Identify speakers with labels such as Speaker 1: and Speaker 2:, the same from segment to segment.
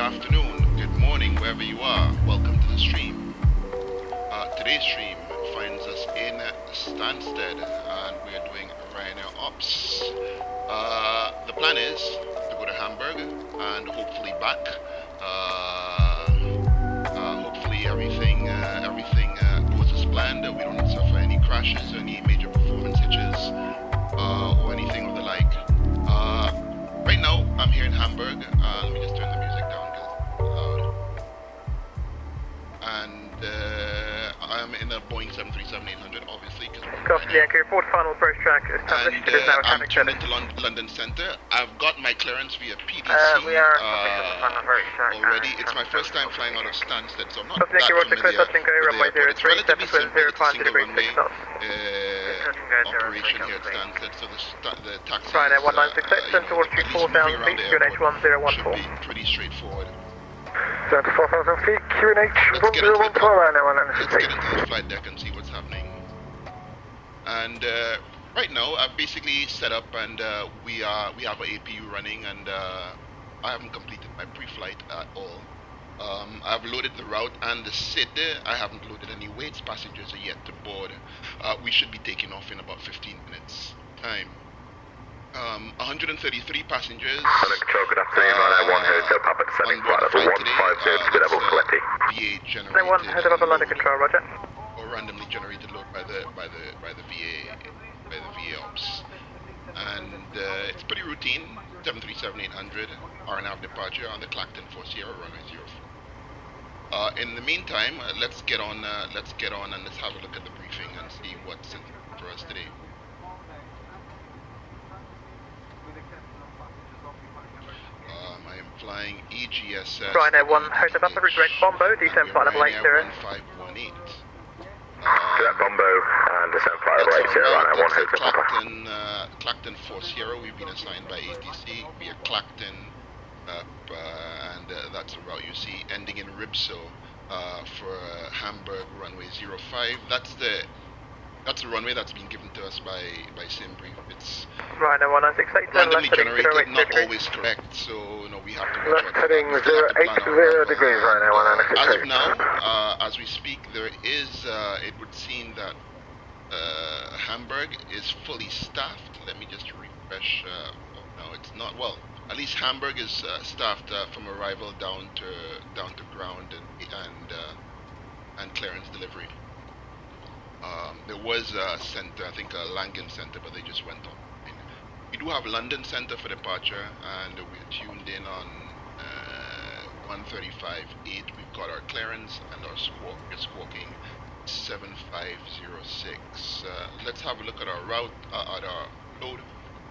Speaker 1: afternoon, good morning, wherever you are. Welcome to the stream. Today's stream finds us in Stansted, and we are doing Ryanair Ops. The plan is to go to Hamburg and hopefully back. Hopefully everything goes as planned. We don't suffer any crashes, any major performance hitches, or anything of the like. Right now, I'm here in Hamburg. Let me just turn the music down because it's loud. And I'm in a Boeing 737-800, obviously.
Speaker 2: Copy, Yankee. Report final approach track established. It is now
Speaker 1: I'm tuned into London Centre. I've got my clearance via PDC
Speaker 2: we are
Speaker 1: already. It's my first time flying out of Stansted, so I'm not that familiar with the airport. It's relatively simple. It's a single runway operation here at Stansted, so the taxi
Speaker 2: Ryanair 1968 towards 4,000 feet, QNH 1014.
Speaker 1: Should be pretty straightforward.
Speaker 2: 4,000 feet, QNH 1014, Ryanair 1968.
Speaker 1: Let's get into the flight deck and see what's happening. And right now, I've basically set up, and we have an APU running, and I haven't completed my pre-flight at all. I've loaded the route and the SID. I haven't loaded any weights. Passengers are yet to board. We should be taking off in about 15 minutes time. 133 passengers.
Speaker 3: Control, good afternoon, Ryanair 1 Hotel Papa descending flight level 150 to level 20.
Speaker 1: VA generated.
Speaker 2: 1 Hotel Papa London Control, roger.
Speaker 1: Or randomly generated load by the VA ops, and it's pretty routine. 737-800 RNAV departure on the Clacton 4 Sierra runway 04. In the meantime, let's get on and let's have a look at the briefing and see what's in for us today. I am flying EGSS.
Speaker 2: Ryanair 1 Hotel Papa, redirect Bombo, descend flight level 80.
Speaker 1: 1518.
Speaker 3: To that Bombo and descend flight level 80, Ryanair 1 Hotel Papa.
Speaker 1: Clacton 4 Sierra, we've been assigned by ATC via Clacton, and that's the route you see, ending in Ribso for Hamburg runway 05. That's the runway that's been given to us by Simbrief. It's
Speaker 2: Ryanair 1968,
Speaker 1: randomly generated, not always correct, so we have to watch
Speaker 2: left heading 080 degrees, Ryanair 1968.
Speaker 1: As of now, as we speak, there is, it would seem that Hamburg is fully staffed. Let me just refresh. No, it's not. Well, at least Hamburg is staffed from arrival down to ground and clearance delivery. There was a center, I think a Langen center, but they just went on. We do have London center for departure, and we're tuned in on 135.8. We've got our clearance and our squawk. We're squawking 7506. Let's have a look at our route, at our load.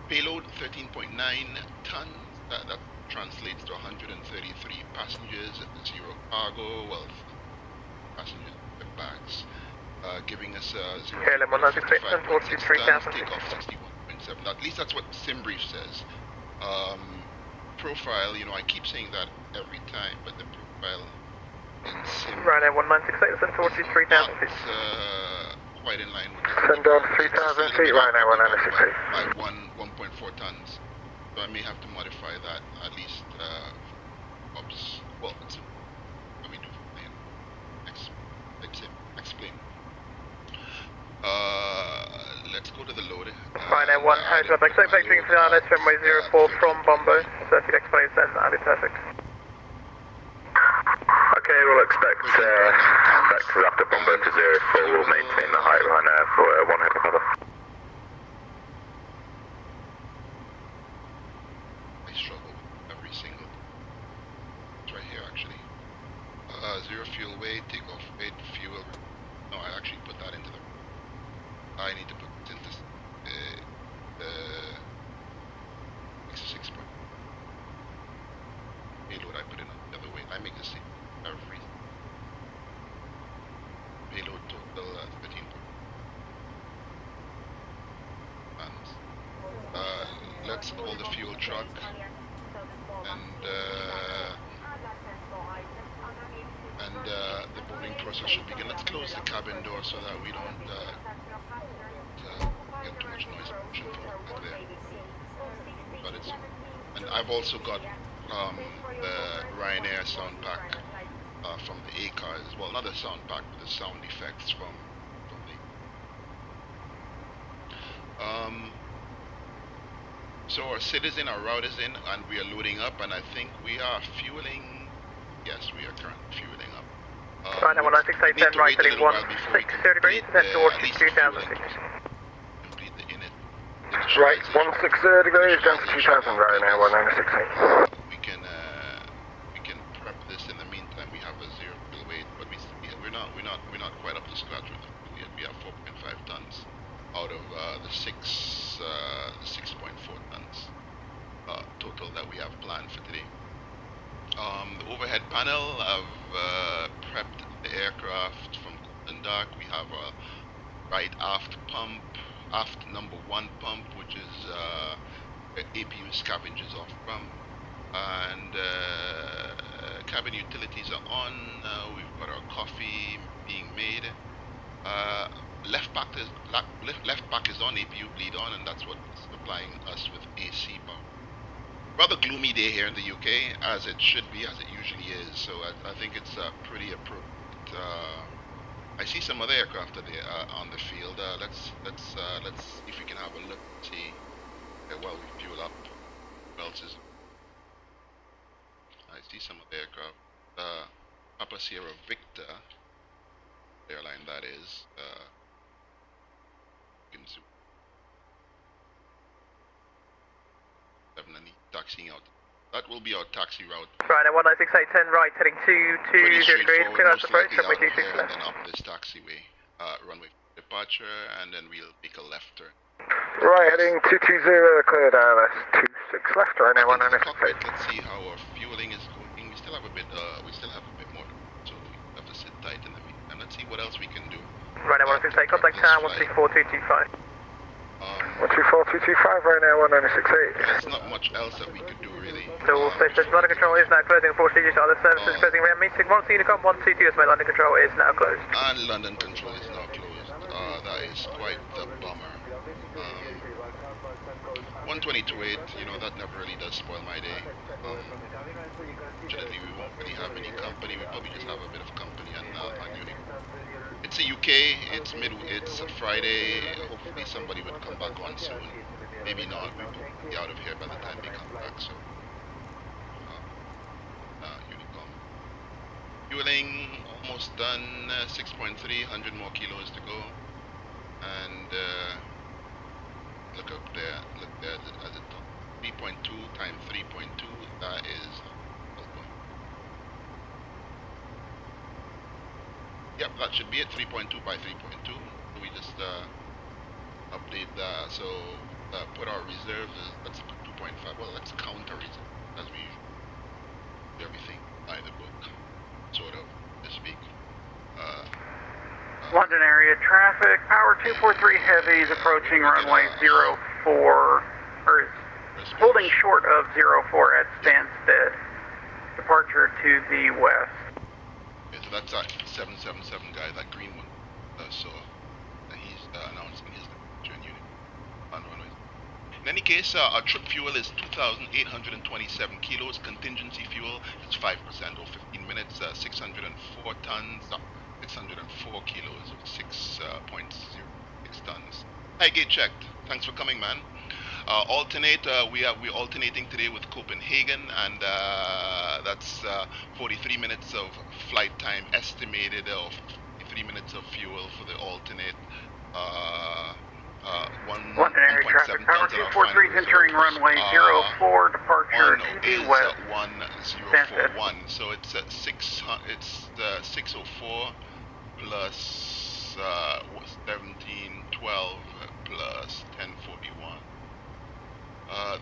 Speaker 1: Payload 13.9 tons. That translates to 133 passengers, 0 cargo, well, passengers with bags. Giving us 0 takeoff 61.7. At least that's what Simbrief says. Profile, I keep saying that every time, but the profile in Simbrief
Speaker 2: Ryanair 1968, send towards 3,000 feet.
Speaker 1: Quite in line with
Speaker 2: send down 3,000 feet, Ryanair 1968.
Speaker 1: By 1.4 tons. So I may have to modify that at least. Oops. Well, let me do explain. Let's go to the load.
Speaker 2: Ryanair 1 Hotel Papa, expecting Fiala runway 04 from Bombo, 30 explains then, that'll be perfect.
Speaker 3: Okay, we'll expect vectors after Bombo to 04. We'll maintain the height Ryanair for 1 Hotel Papa.
Speaker 1: I struggle with every single. It's right here actually. 0 fuel weight, takeoff weight, fuel. No, I actually put that into the. I need to put it into X6 point. Payload I put in the other way. I make the same every payload total 13. And let's call the fuel truck and the boarding process should begin. Let's close the cabin door so that we don't get too much noise pollution from back there. And I've also got the Ryanair sound pack from the A cars. Well, not the sound pack, but the sound effects from the. So our citizen, our route is in, and we are loading up, and I think we are fueling. Yes, we are currently fueling up.
Speaker 2: Right, now 196, 10 right, heading 160 degrees, then towards 2006.
Speaker 1: Complete the init.
Speaker 3: Right, 160 degrees, down to 2000, right now, 1968.
Speaker 1: We can prep this in the meantime. We have a 0 fuel weight, but we're not quite up to scratch with the fuel yet. We have 4.5 tons out of the 6.4 tons total that we have planned for today. The overhead panel, I've prepped the aircraft from and dark. We have a right aft pump, aft number 1 pump, which is APU scavengers off from, and cabin utilities are on. We've got our coffee being made. Left back is on, APU bleed on, and that's what's supplying us with AC power. Rather gloomy day here in the UK, as it should be, as it usually is. So I think it's pretty appropriate. I see some other aircraft today on the field. Let's see if we can have a look. See while we fuel up. What else is? I see some other aircraft. Papa Sierra Victor airline, that is. Definitely taxiing out. That will be our taxi route.
Speaker 2: Right, now 196, 10 right, heading 220 degrees, clear out approach, runway 26 left.
Speaker 1: And then up this taxiway, runway departure, and then we'll make a left turn.
Speaker 3: Right, heading 220, cleared RS 26 left, right now, 196.
Speaker 1: Let's see how our fueling is going. We still have a bit more, so we have to sit tight in the meantime. Let's see what else we can do.
Speaker 2: Right, now 196, contact town, 134225.
Speaker 3: 124225 right now, 1968.
Speaker 1: There's not much else that we could do really.
Speaker 2: So all stations, London Control is now closing, unfortunately due to other services closing around meeting. 1 Unicom, 122 my London Control is now closed.
Speaker 1: And London Control is now closed. That is quite the bummer. 122.8, you know, that never really does spoil my day. Fortunately, we won't really have any company. We probably just have a bit of company on Unicom. It's the UK, it's a Friday. Hopefully somebody would come back on soon. Maybe not, we will be out of here by the time they come back, so. Unicom. Fueling, almost done, 6.3, 100 more kilos to go. And, look up there, at the top. 3.2 times 3.2, that is. Yep, that should be it. 3.2 by 3.2. We just update that. So put our reserves. Let's put 2.5. Well, let's count our reserve as we usually do everything by the book, sort of, to speak.
Speaker 4: London area traffic. Power 243 heavy is approaching runway 04, or is holding short of 04 at Stansted. Departure to the west.
Speaker 1: Okay, so that's that 777 guy, that green one. So he's announcing his departure in unit on runway. In any case, our trip fuel is 2,827 kilos. Contingency fuel is 5% or 15 minutes. 604 tons. 604 kilos of 6.06 tons. High gate checked. Thanks for coming, man. We're alternating today with Copenhagen, and that's 43 minutes of flight time estimated, of 53 minutes of fuel for the alternate.
Speaker 4: London area traffic. Power 243 is entering runway 04, departure to the west.
Speaker 1: 1041. So it's 604 plus 1712 plus 1041.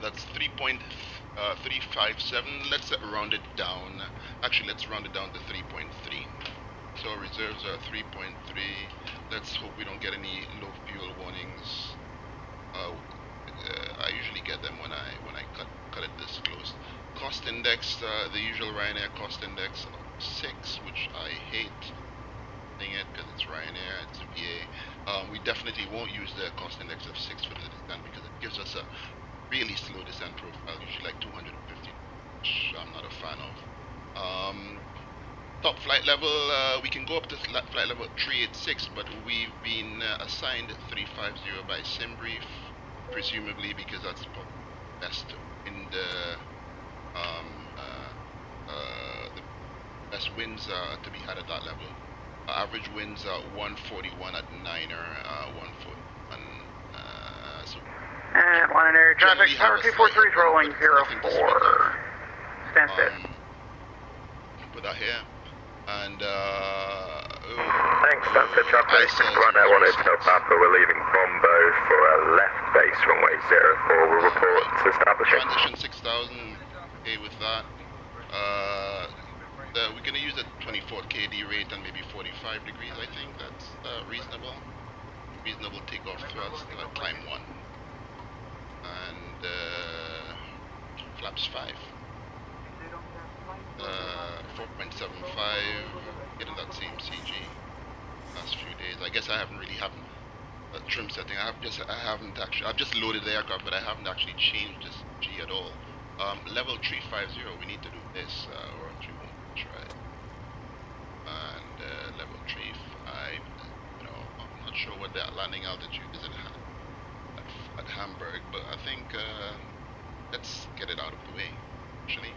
Speaker 1: That's 3.357. Let's round it down. Actually, let's round it down to 3.3. So reserves are 3.3. Let's hope we don't get any low fuel warnings. I usually get them when I cut it this close. Cost index, the usual Ryanair cost index of 6, which I hate it because it's Ryanair, it's VA. We definitely won't use the cost index of 6 for the descent because it gives us a really slow descent profile, usually like 250 which I'm not a fan of. Top flight level, we can go up to flight level 386, but we've been assigned 350 by Simbrief, presumably because that's the best wind, the best winds to be had at that level. Average winds are 141 at 9er, 141. So
Speaker 4: and line area traffic, power 243 is rolling 04. Stansted.
Speaker 1: Put that here. And
Speaker 3: thanks, Stansted traffic. Right now, wanted to help Papa. We're leaving Bombo for a left base runway 04. We'll report establishing.
Speaker 1: Transition 6000. Okay with that. We're gonna use a 24 KD rate and maybe 45 degrees. I think that's reasonable. Reasonable takeoff thrust. Climb 1. And flaps 5. 4.75, getting that same CG last few days. I guess I haven't a trim setting. I've just loaded the aircraft, but I haven't actually changed this G at all. Level 350, we need to do this, or 3 try. And level 35, I'm not sure what the landing altitude is at Hamburg, but I think let's get it out of the way, actually.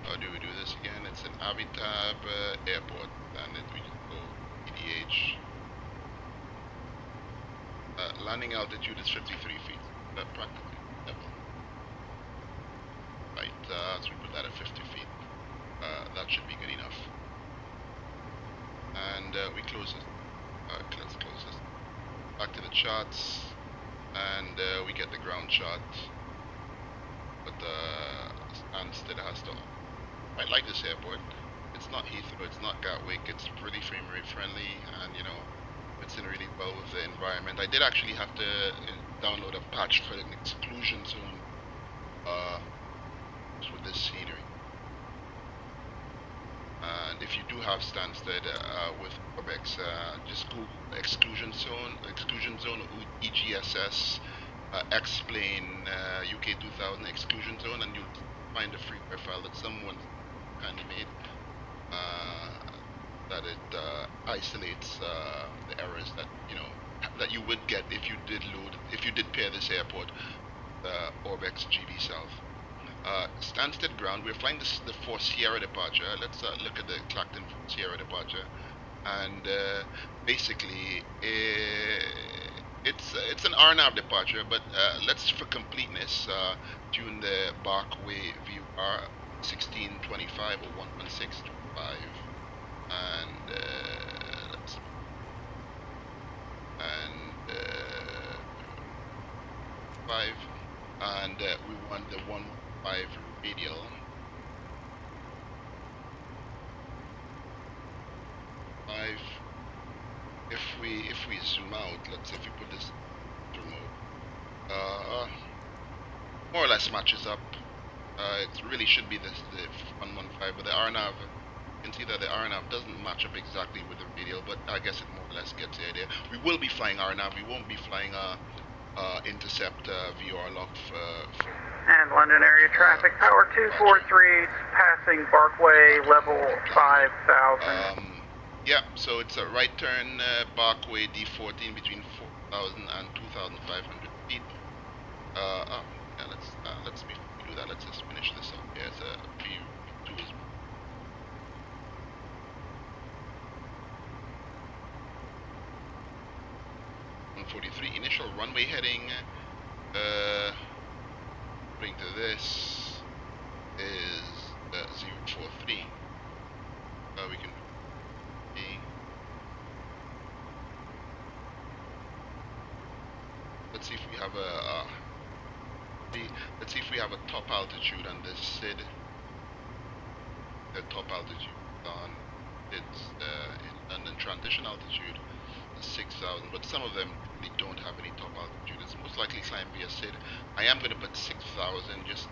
Speaker 1: How do we do this again? It's an Avitab airport, and we just go EDDH. Landing altitude is 53 feet, practically level. Right, so we put that at 50 feet. That should be good enough. And we close it. Let's close this. Back to the charts, and we get the ground chart. But Stansted has to. I like this airport. It's not Heathrow, it's not Gatwick, it's pretty frame rate friendly, and it's in really well with the environment. I did actually have to download a patch for an exclusion zone with this scenery. And if you do have Stansted with Orbx, just Google exclusion zone EGSS. Explain UK 2000 exclusion zone, and you'll find a freeware file that someone kind of made that it isolates the errors that that you would get if you did pair this airport Orbx GB South. Stansted ground. We're flying the 4 Sierra departure. Let's look at the Clacton Sierra departure, and basically. It's an RNAV departure, but let's, for completeness, tune the Barkway vRYR 1625 or 11625, and we want the 115 radial. If we zoom out, let's say if we put this remote, more or less matches up. It really should be the 115, but the RNAV, you can see that the RNAV doesn't match up exactly with the radial, but I guess it more or less gets the idea. We will be flying RNAV. We won't be flying intercept VR lock.
Speaker 4: And London area traffic, power 243, passing Barkway, level 5000.
Speaker 1: Yeah, so it's a right turn Barkway D14 between 4,000 and 2,500 feet. Yeah, let's before we do that, let's just finish this up. Yeah, it's a V2 is 143 initial runway heading. According to this is 043. We can. Let's see if we have let's see if we have a top altitude on this SID. The top altitude on it's and then transition altitude is 6,000, but some of them really don't have any top altitude. It's most likely climbed via SID. I am going to put 6,000. Just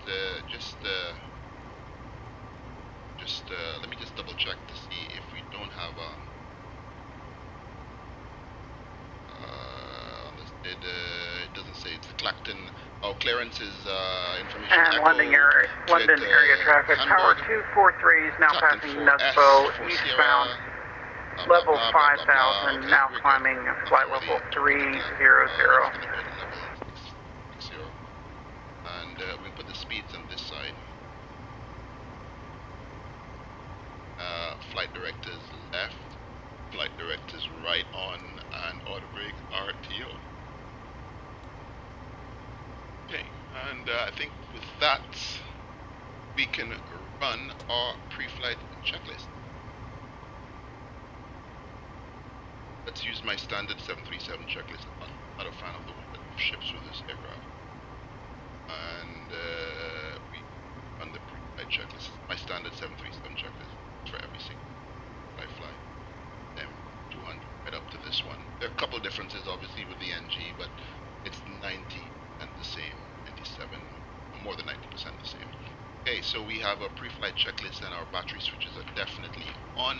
Speaker 1: let me just double check to see if we don't have on this SID. loaded. It doesn't say it's the Clacton. Our clearance is information.
Speaker 4: And
Speaker 1: Echo,
Speaker 4: London area traffic. Tower
Speaker 1: Hamburg,
Speaker 4: 243 is now
Speaker 1: Clacton
Speaker 4: passing
Speaker 1: 4S,
Speaker 4: Nutsbo
Speaker 1: 4
Speaker 4: eastbound.
Speaker 1: Sierra,
Speaker 4: Level
Speaker 1: blah, blah, blah,
Speaker 4: 5,000,
Speaker 1: okay,
Speaker 4: now
Speaker 1: we're
Speaker 4: climbing
Speaker 1: good.
Speaker 4: flight
Speaker 1: Okay,
Speaker 4: level
Speaker 1: ready.
Speaker 4: 300.
Speaker 1: Level 60. And we put the speeds on this side. Flight directors left, flight directors right on, and auto brake RTO. Okay, and I think with that, we can run our pre-flight checklist. Let's use my standard 737 checklist. I'm not a fan of the one that ships with this aircraft. And we run the pre-flight checklist. My standard 737 checklist for every single I fly. M200 right up to this one. There are a couple differences obviously with the NG, but it's 90% the same, 97, more than 90% the same. Okay, so we have a pre-flight checklist and our battery switches are definitely on.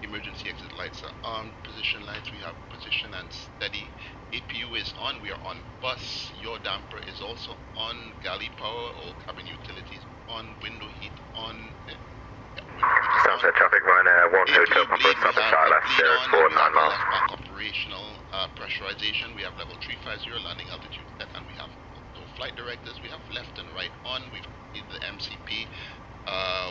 Speaker 1: Emergency exit lights are on. Position lights, we have position and steady. APU is on, we are on bus. Yaw damper is also on. Galley power, all cabin utilities on. Window heat on.
Speaker 3: Stansted traffic runner 122,
Speaker 1: bleed,
Speaker 3: Papa
Speaker 1: we have
Speaker 3: Charlie,
Speaker 1: left bleed on, and we have
Speaker 3: 049
Speaker 1: the
Speaker 3: miles.
Speaker 1: left back operational pressurization. We have level 350 landing altitude set, and we have also flight directors. We have left and right on. We've the MCP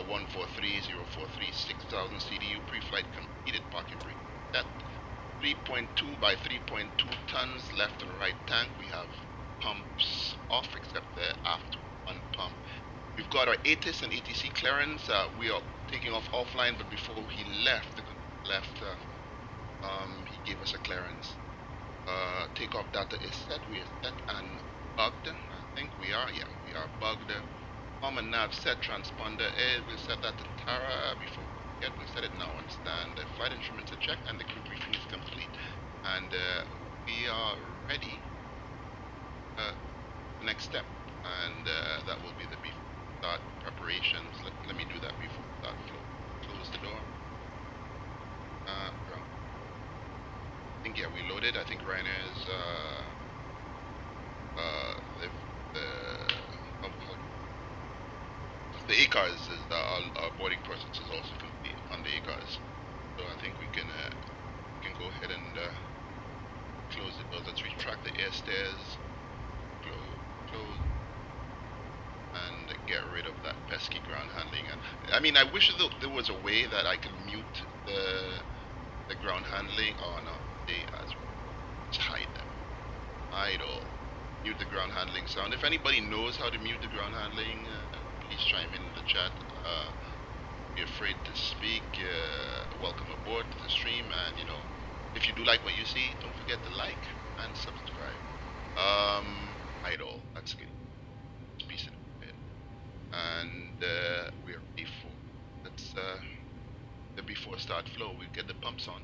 Speaker 1: 143, 043, 6000 CDU pre-flight completed. Parking brake set. 3.2 by 3.2 tons left and right tank. We have pumps off except the aft one pump. We've got our ATIS and ATC clearance. We are taking off offline, but before he left, he gave us a clearance. Takeoff data is set. We are set and bugged. I think we are. Yeah, we are bugged. Comm and nav set. Transponder is. We'll set that to Tara before we get. We'll set it now on stand. Flight instruments are checked and the crew briefing is complete. And we are ready. Next step, and that will be the before start preparations. Let me do that before start flow. Close the door. Ground. I think yeah, we loaded. I think Ryanair's the ACARS is our boarding process is also complete on the ACARS. So I think we can go ahead and close the doors. Let's retract the air stairs. Close. And get rid of that pesky ground handling. And I mean, I wish there was a way that I could mute the ground handling. Oh no, they as well. Just hide them. Idle. Mute the ground handling sound. If anybody knows how to mute the ground handling, please chime in the chat. Be afraid to speak. Welcome aboard to the stream, and you know, if you do like what you see, don't forget to like and subscribe. Idle. That's good. Peace and and we are before. That's the before start flow. We get the pumps on.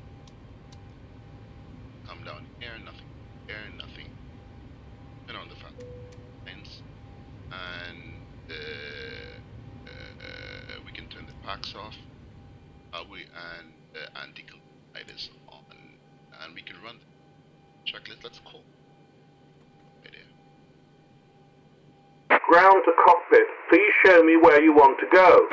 Speaker 1: Come down here, nothing. Here, nothing. Turn on the fan. And we can turn the packs off. And the anti-glide is on, and we can run the checklist. Let's call. Right here.
Speaker 5: Ground to cockpit. Please show me where you want to go.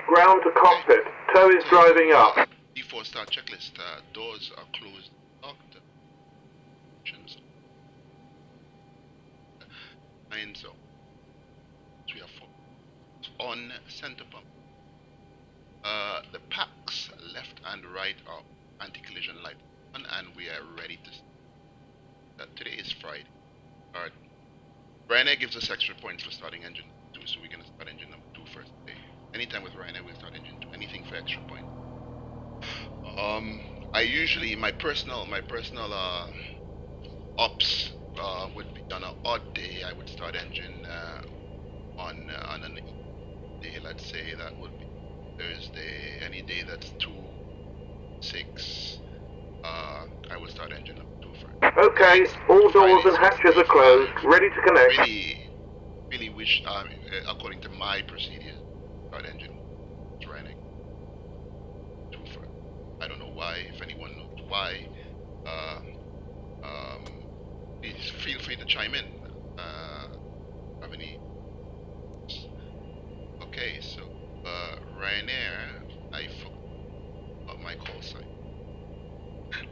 Speaker 5: Ground to cockpit. Tow is driving up.
Speaker 1: Before start checklist. Doors are closed. Locked. And so we have four. On center pump. The packs left and right are anti-collision light on, and we are ready to today is Friday. Alright. Ryanair gives us extra points for starting engine 2, so we're gonna start engine number 2 first today. Anytime with Ryanair we'll start engine 2. Anything for extra point. I usually my personal ops would be on an odd day. I would start engine on an day, let's say that would be Thursday, any day that's 2, 6, I will start engine number 2 first.
Speaker 5: Okay, all doors and hatches are closed, ready to connect.
Speaker 1: Really wish, according to my procedures, Start engine. It's running. I don't know why. If anyone knows why, please feel free to chime in. Have any? Okay, so Ryanair, I forgot my call sign.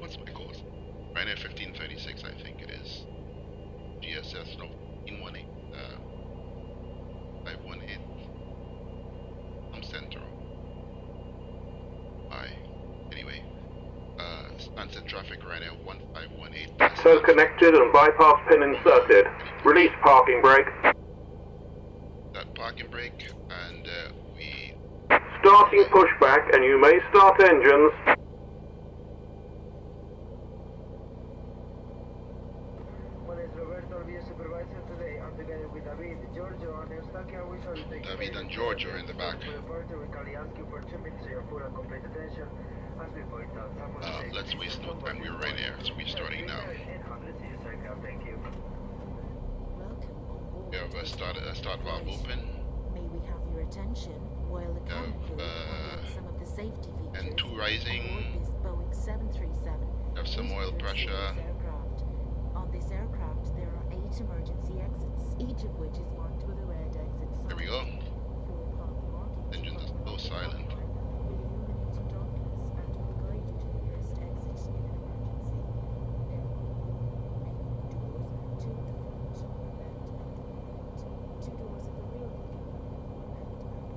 Speaker 1: What's my call sign? Ryanair 1536, I think it is. EGSS, no, 1518. 518. I'm Central. Anyway, Stansted traffic Ryanair 1518.
Speaker 5: So connected and bypass pin inserted. Release parking brake.
Speaker 1: That parking brake, and we...
Speaker 5: Starting pushback, and you may start engines.
Speaker 1: David and George are in the back. Let's waste no time. We're right there, so we're starting now. We have a start valve open.
Speaker 6: May we have your attention while the cabin crew unlock some of the safety features
Speaker 1: and 2 rising.
Speaker 6: aboard this Boeing 737.
Speaker 1: Have some oil pressure.
Speaker 6: On this aircraft, there are 8 emergency exits, each of which is marked with a red exit sign.
Speaker 1: There we go. Engines are still silent.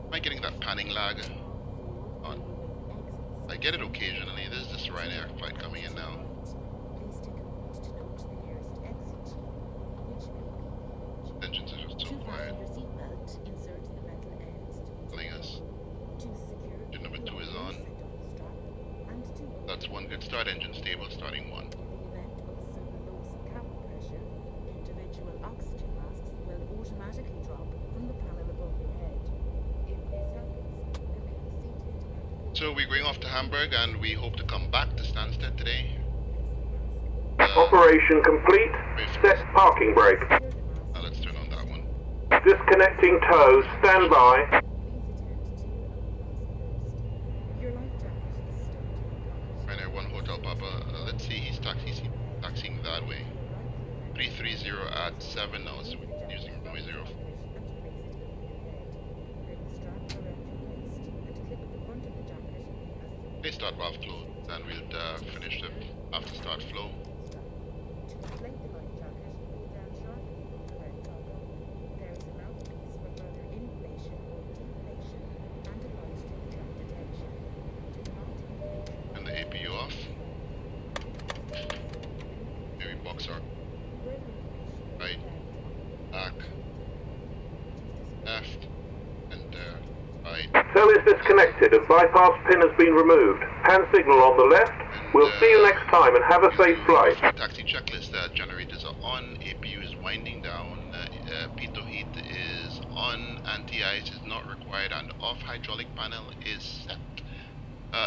Speaker 1: Am I getting that panning lag on? I get it occasionally. There's this Ryanair flight coming in now. Engines are just so quiet. Telling us. Engine number 2 is on. That's one good start. Engine stable, starting 1.
Speaker 6: Individual oxygen masks will automatically drop from the panel above your head. If this happens, remain seated.
Speaker 1: So we're going off to Hamburg, and we hope to come back to Stansted today.
Speaker 5: Operation complete. Set parking brake.
Speaker 1: Now let's turn on that one.
Speaker 5: Disconnecting tow. Stand by.
Speaker 1: Ryanair 1 Hotel Papa. Let's see, he's taxiing that way. 330 at 7 now, so we're using runway 04. They start valve closed, and we'll finish the after start flow. And the APU off. Maybe box arc. Right, back, left, and right.
Speaker 5: Cell is disconnected and bypass pin has been removed. Hand signal on the left. We'll see you next time and have a safe flight.
Speaker 1: Taxi checklist. Generators are on. APU is winding down. Pitot heat is on. Anti-ice is not required, and off. Hydraulic panel is set.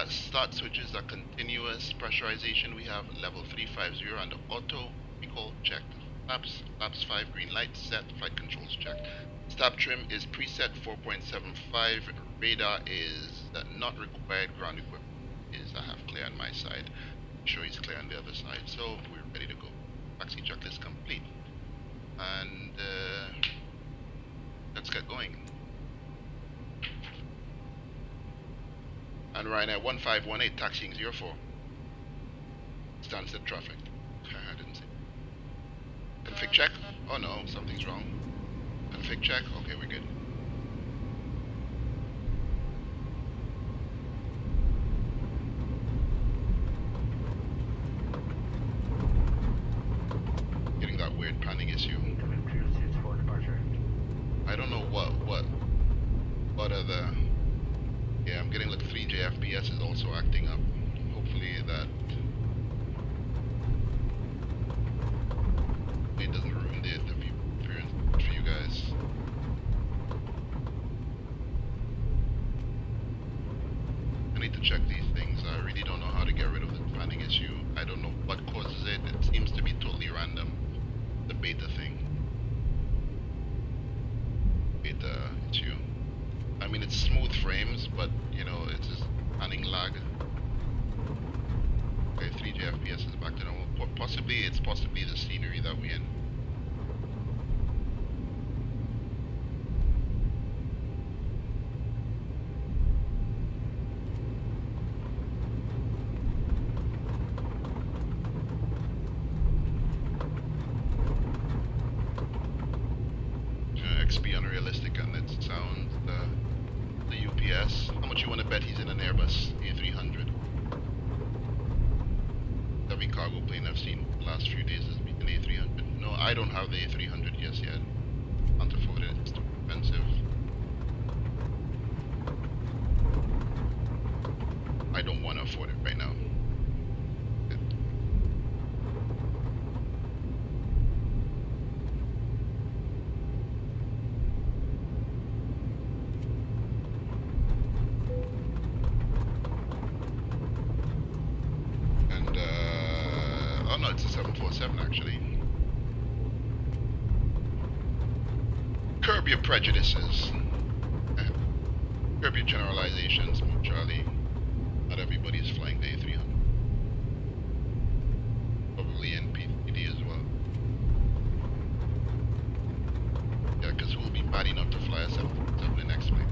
Speaker 1: Start switches are continuous. Pressurization we have level 350 and auto recall checked. Flaps 5, green light set, flight controls checked. Stab trim is preset 4.75, radar is not required, ground equipment is I have clear on my side. I'm sure he's clear on the other side, so we're ready to go. Taxi checklist complete. And let's get going. And Ryanair 1518 taxiing 04. Stansted traffic. I didn't see. Config check? Oh no, something's wrong. Config check? Okay, we're good. Getting that weird panning issue. I don't know what are the... Yeah, I'm getting like 3J FPS is also acting up. Hopefully that it doesn't ruin the view experience for you guys. I need to check these things. I really don't know how to get rid of the panning issue. I don't know what causes it. It seems to be totally random. The beta thing. Beta issue. I mean, it's smooth frames, but you know, it's just panning lag. Okay, 3G FPS is back to normal. It's possibly the scenery that we're in. XP unrealistic and it sounds the UPS. How much you want to bet he's in an Airbus A300? Every cargo plane I've seen the last few days has been an A300. No, I don't have the A300 yet. Can't afford it. It's too expensive. I don't want to afford it right now. Oh no, it's a 747 actually. Curb your prejudices. Curb your generalizations, Charlie. Not everybody's flying the A300. Probably NPD as well. Yeah, because who will be mad enough to fly a 747 in next flight?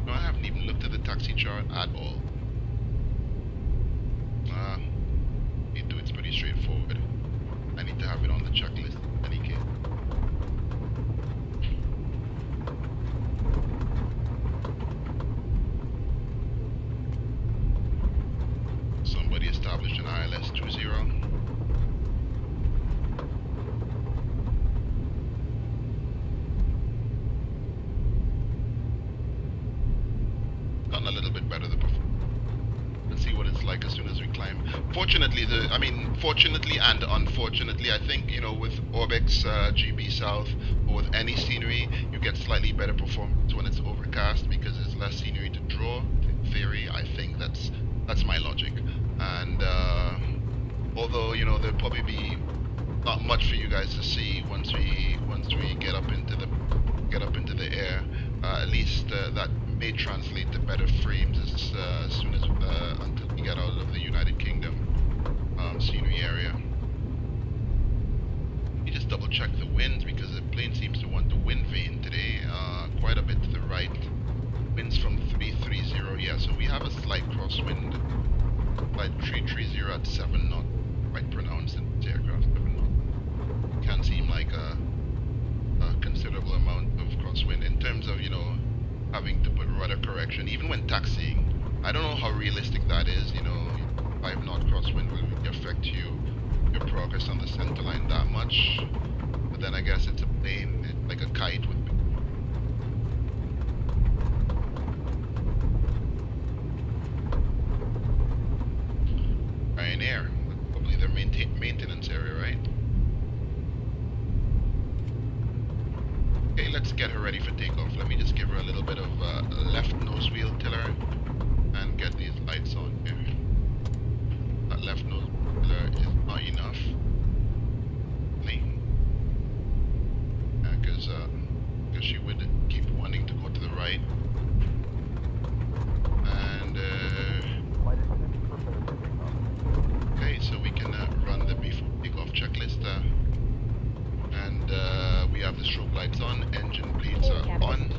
Speaker 1: No, I haven't even looked at the taxi chart at all. It's pretty straightforward. I need to have it on the checklist in any case. Somebody established an ILS 20. Gotten a little bit better the performance. Let's see what it's like as soon as we climb. Fortunately, fortunately and unfortunately, I think, you know, with Orbx, GB South, or with any scenery, you get slightly better performance when it's overcast because there's less scenery to draw. In theory, I think that's my logic. And although, you know, there'll probably be not much for you guys to see once we get up into the air, at least that may translate to better frames as soon as until we get out of the United Kingdom scenery area. You just double check the winds because the plane seems to want the wind vane today, quite a bit to the right. Winds from 330, yeah, so we have a slight crosswind. Flight 330 at 7 knot, quite pronounced in this aircraft, 7 knot. Can't seem like a considerable amount of crosswind in terms of, you know, having to put rudder correction, even when taxiing. I don't know how realistic that is, you know, 5 knot crosswind will really affect your progress on the center line that much. But then I guess it's a plane, it's like a kite with Ryanair, probably their maintenance area, right? Okay, let's get her ready for takeoff. Let me just give her a little bit of left nose wheel tiller and get these lights on here. That left nose wheel tiller is not enough. Because she would keep wanting to go to the right. And okay, so we can run the before takeoff checklist. And we have the strobe lights on, engine bleeds are on,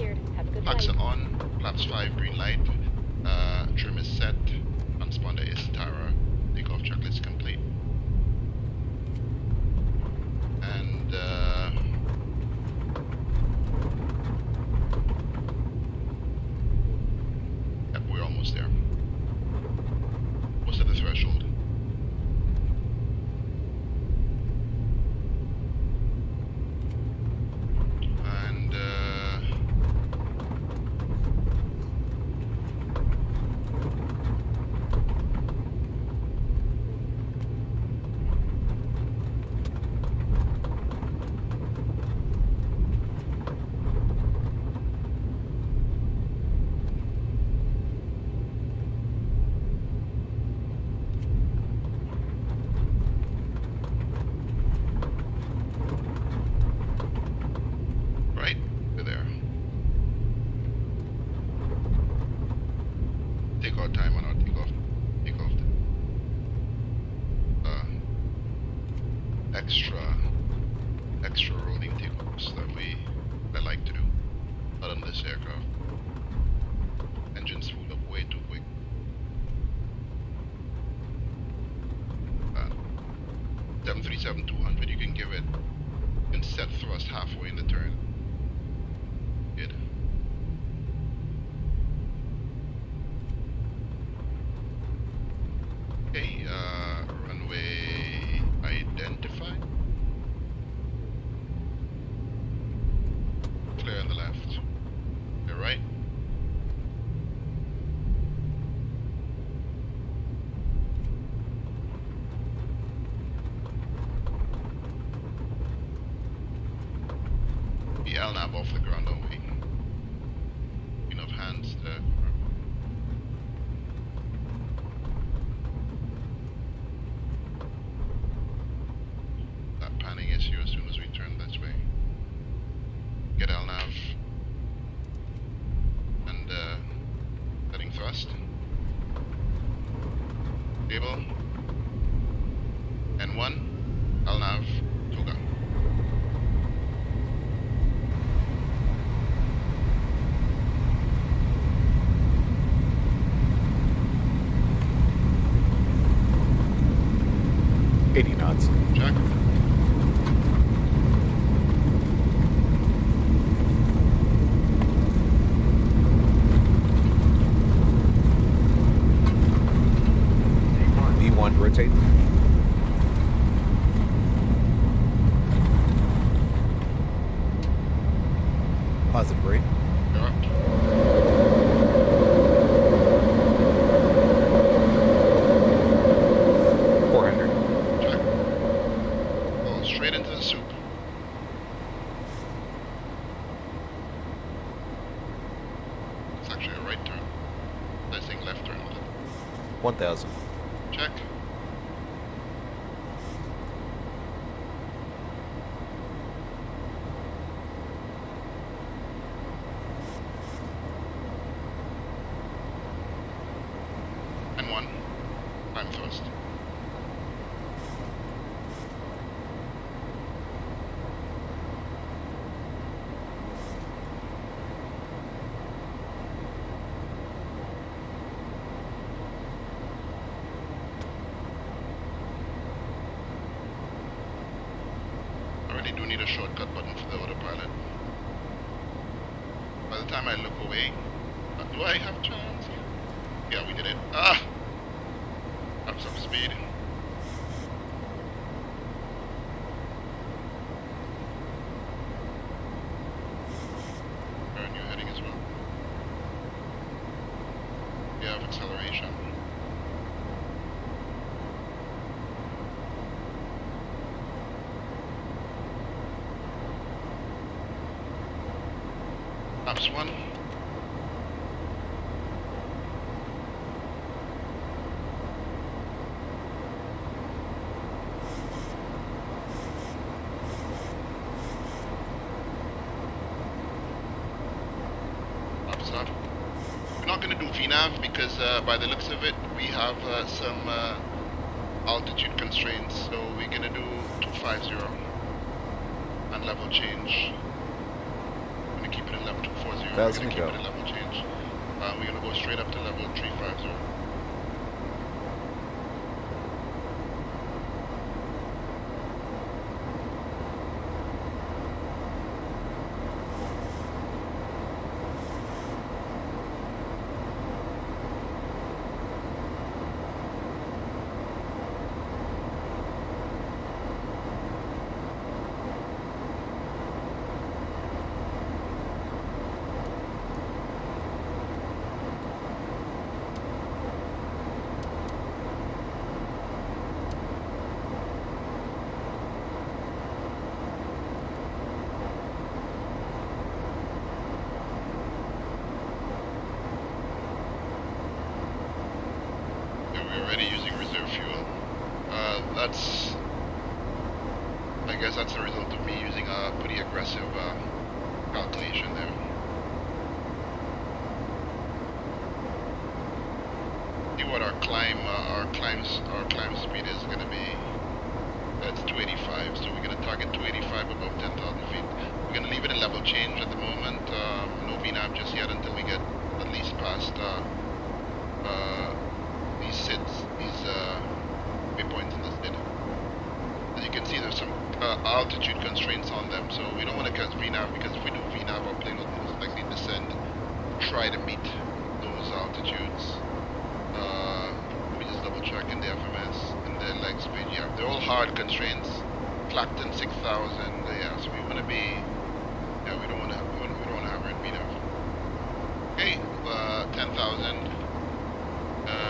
Speaker 1: packs are on, flaps 5 green light, trim is set, transponder is Tara, takeoff checklist complete. And yep, we're almost there. Most of the threshold. this aircraft. Engines spooled up way too quick. 737-200, you can give it, you can set thrust halfway in the turn. Good. Okay, runway identified. Clear on the left. Clear right. The LNAV off the ground only. Enough hands to... That panning issue as soon as we turn this way. Get LNAV. And setting thrust. Stable. N1. LNAV. Toga. Check.
Speaker 7: V1, rotate. Positive rate.
Speaker 1: You're up. Straight into the soup. It's actually a right turn. I think left turn.
Speaker 7: 1000.
Speaker 1: Check. And 1. Time thrust. I do need a shortcut button for the autopilot. By the time I look away, do I have chance here? Yeah, we did it. Ah! Up some speed. Where are you heading as well? We have acceleration. Ups 1. Ups up. We're not going to do VNAV because by the looks of it, we have some altitude constraints, so we're going to do 250 and level change. Keep it at level 240. We're going to keep it at level change. We're going to go straight up to level 350. Already using reserve fuel. I guess that's a result of me using a pretty aggressive calculation there. See what our climb speed is going to be. That's 285, so we're going to target 285 above 10,000 feet. We're going to leave it at level change at the moment. No VNAV just yet until we get at least past these SIDs, these waypoints in the SID. As you can see, there's some altitude constraints on them, so we don't want to catch VNAV, because if we do VNAV, our plane will most likely descend, try to meet those altitudes. Let me just double check in the FMS and the legs page. Yeah, they're all hard constraints. Clacton 6000. Yeah, so we want to be. Yeah, we don't want to have her in VNAV. Okay, 10,000.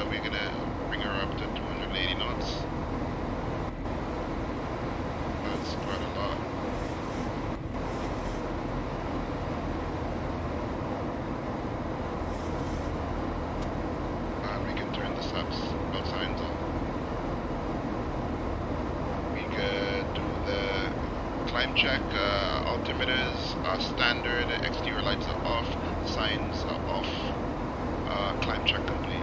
Speaker 1: We're gonna bring her up to 280 knots. That's quite a lot. And we can turn the subs signs off. We could do the climb check. Altimeters are standard. Exterior lights are off. Signs are off. Climb check complete.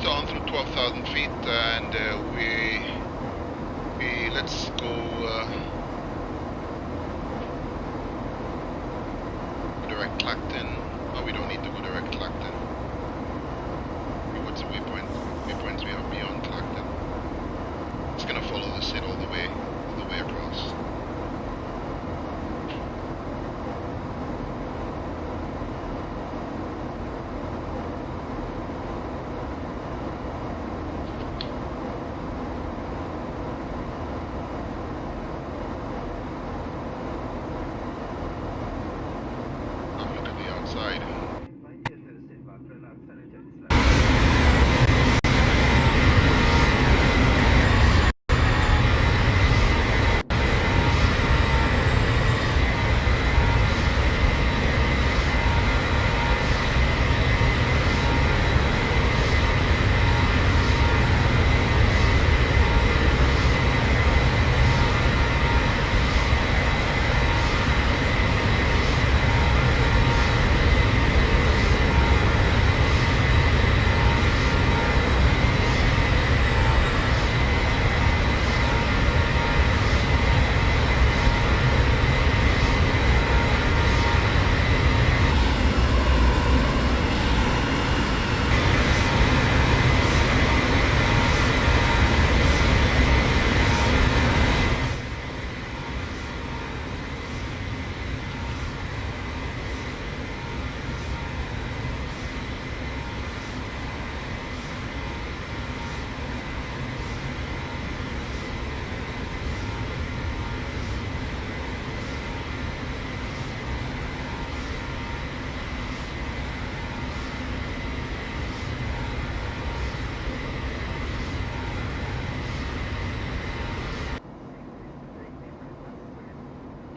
Speaker 1: So on through 12,000 feet, and we let's go direct Clacton. Oh, we don't need to go direct Clacton. What's the waypoint? Waypoints we have beyond Clacton. It's gonna follow the SID all the way across.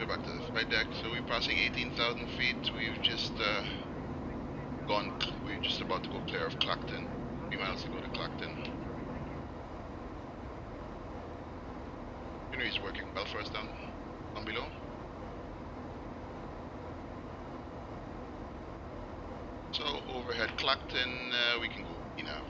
Speaker 1: Back to the flight deck. So we're passing 18,000 feet. We've just we're just about to go clear of Clacton. 3 miles to go to Clacton. Henry's working well for us down below. So overhead Clacton, we can go ENAV.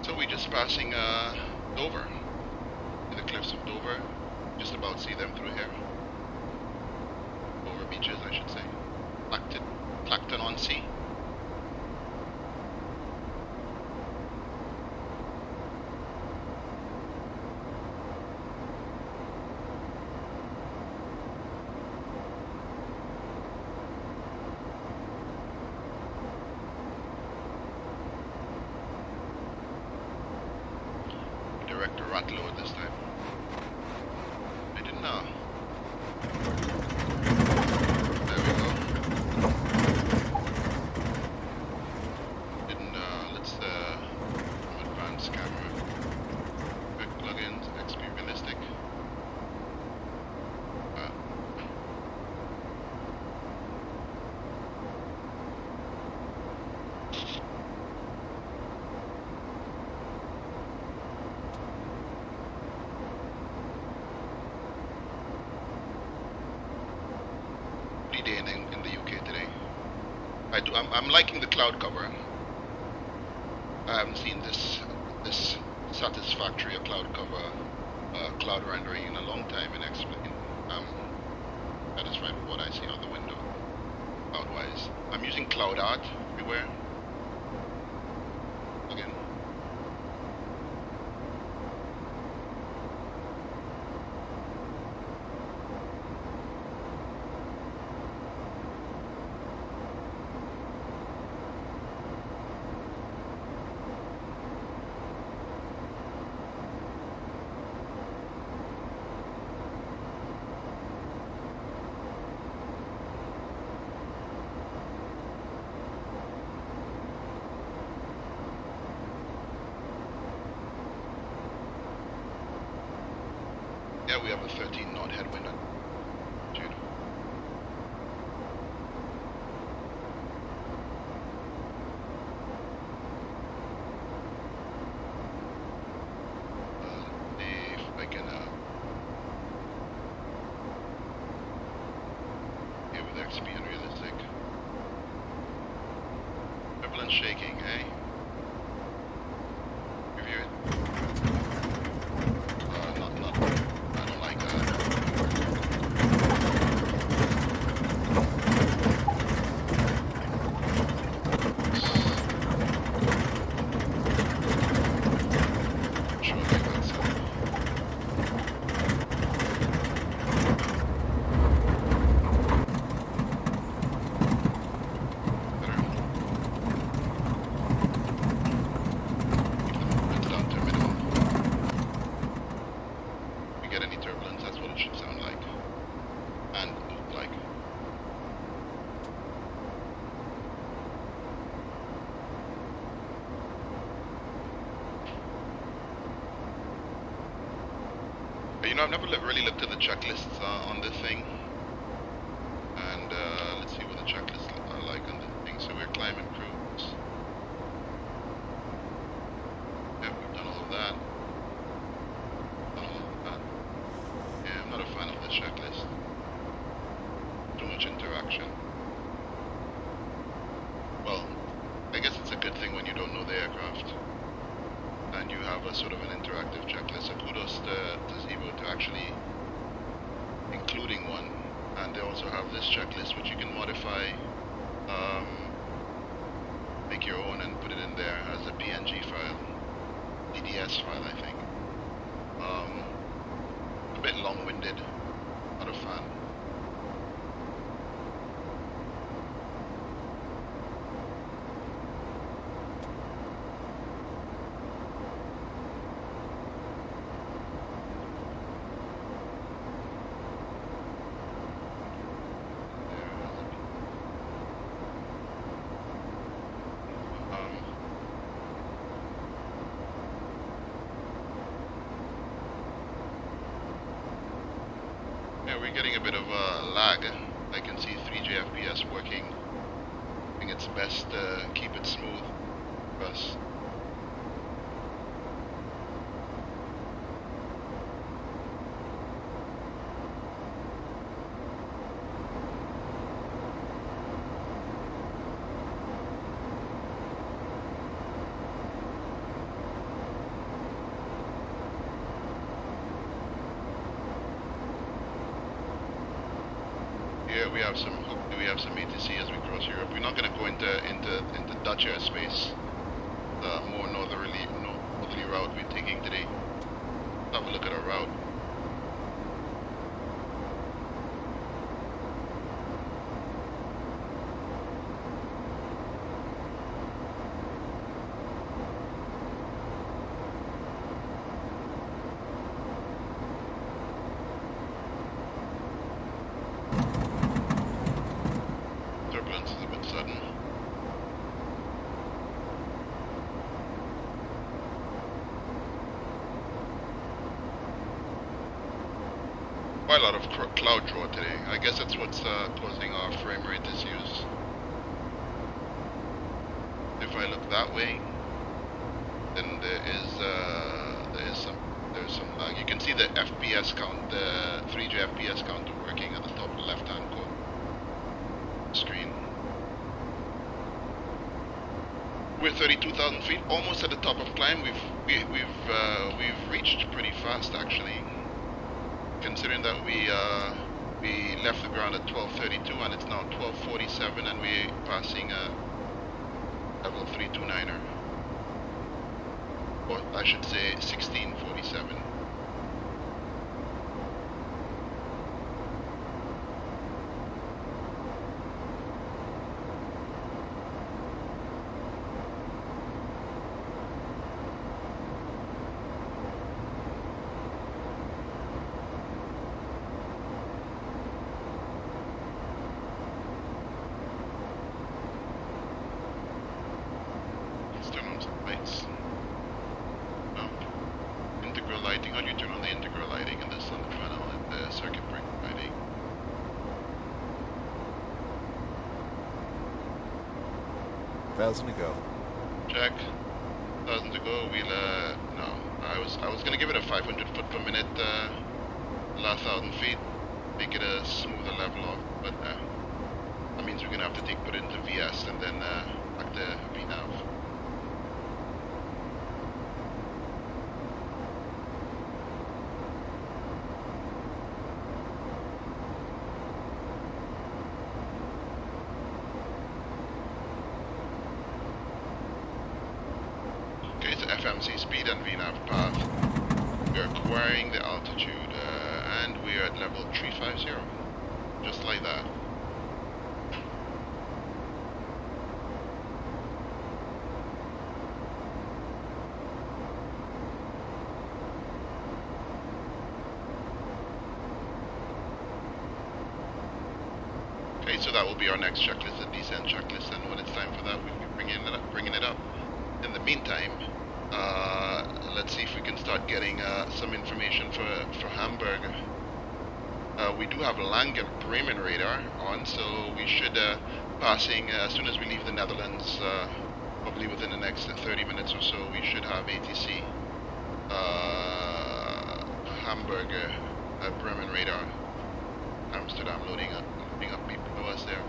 Speaker 1: So we're just passing Dover, the cliffs of Dover. Just about see them through here. Dover beaches, I should say. Clacton on Sea. not load this time. I didn't know. There we go. Didn't, let's, advanced camera. Quick plugins, XP realistic. Day in the UK today. I'm liking the cloud cover. I haven't seen this satisfactory a cloud cover, cloud rendering in a long time in X-Plane. I'm satisfied with what I see on the window, cloud-wise. I'm using cloud art everywhere. Again. Yeah, we have a 13 knot headwind on altitude. If I can, here with XP unrealistic. Turbulence shaking, eh? Review it. You know, I've never really looked at the checklists on this thing, and let's see what the checklists are like on this thing. So we're climbing cruise. Yeah, we've done all of that. Yeah, I'm not a fan of the checklist. Too much interaction. Well, I guess it's a good thing when you don't know the aircraft and you have a sort of an interactive checklist. So kudos to Zibo to actually including one. And they also have this checklist which you can modify, make your own and put it in there as a PNG file, EDDH file I think. A bit long-winded, not a fan. We're getting a bit of a lag. I can see 3G FPS working. I think it's best to keep it smooth for us. Here we have some ATC as we cross Europe. We're not going to go into Dutch airspace. More northerly route we're taking today. Have a look at our route. quite a lot of cloud draw today. I guess that's what's causing our frame rate issues. If I look that way, then there's some lag. You can see the FPS count, the 3G FPS counter working at the top left-hand corner screen. We're 32,000 feet, almost at the top of climb. We've reached pretty fast actually, considering that we left the ground at 12:32 and it's now 12:47, and we're passing a level 329er. Or I should say 1647. Let's turn on some lights. Integral lighting. How do you turn on the integral lighting in this on the panel and the circuit breaker lighting?
Speaker 7: Thousand to go.
Speaker 1: Check. 1,000 to go. We'll no. I was gonna give it a 500 foot per minute last 1,000 feet, make it a smoother level off, but that means we're gonna have to put it into VS and then back to VNAV. Okay, so FMC speed and VNAV path. We are acquiring the altitude and we are at level 350, just like that. Okay, so that will be our next checklist, the descent checklist, and when it's time for that, we'll be bringing it up. In the meantime, let's see if we can start getting some information for Hamburg. We do have Langen Bremen radar on, so we should passing as soon as we leave the Netherlands, probably within the next 30 minutes or so, we should have ATC Hamburg Bremen radar. Amsterdam loading up people below us there.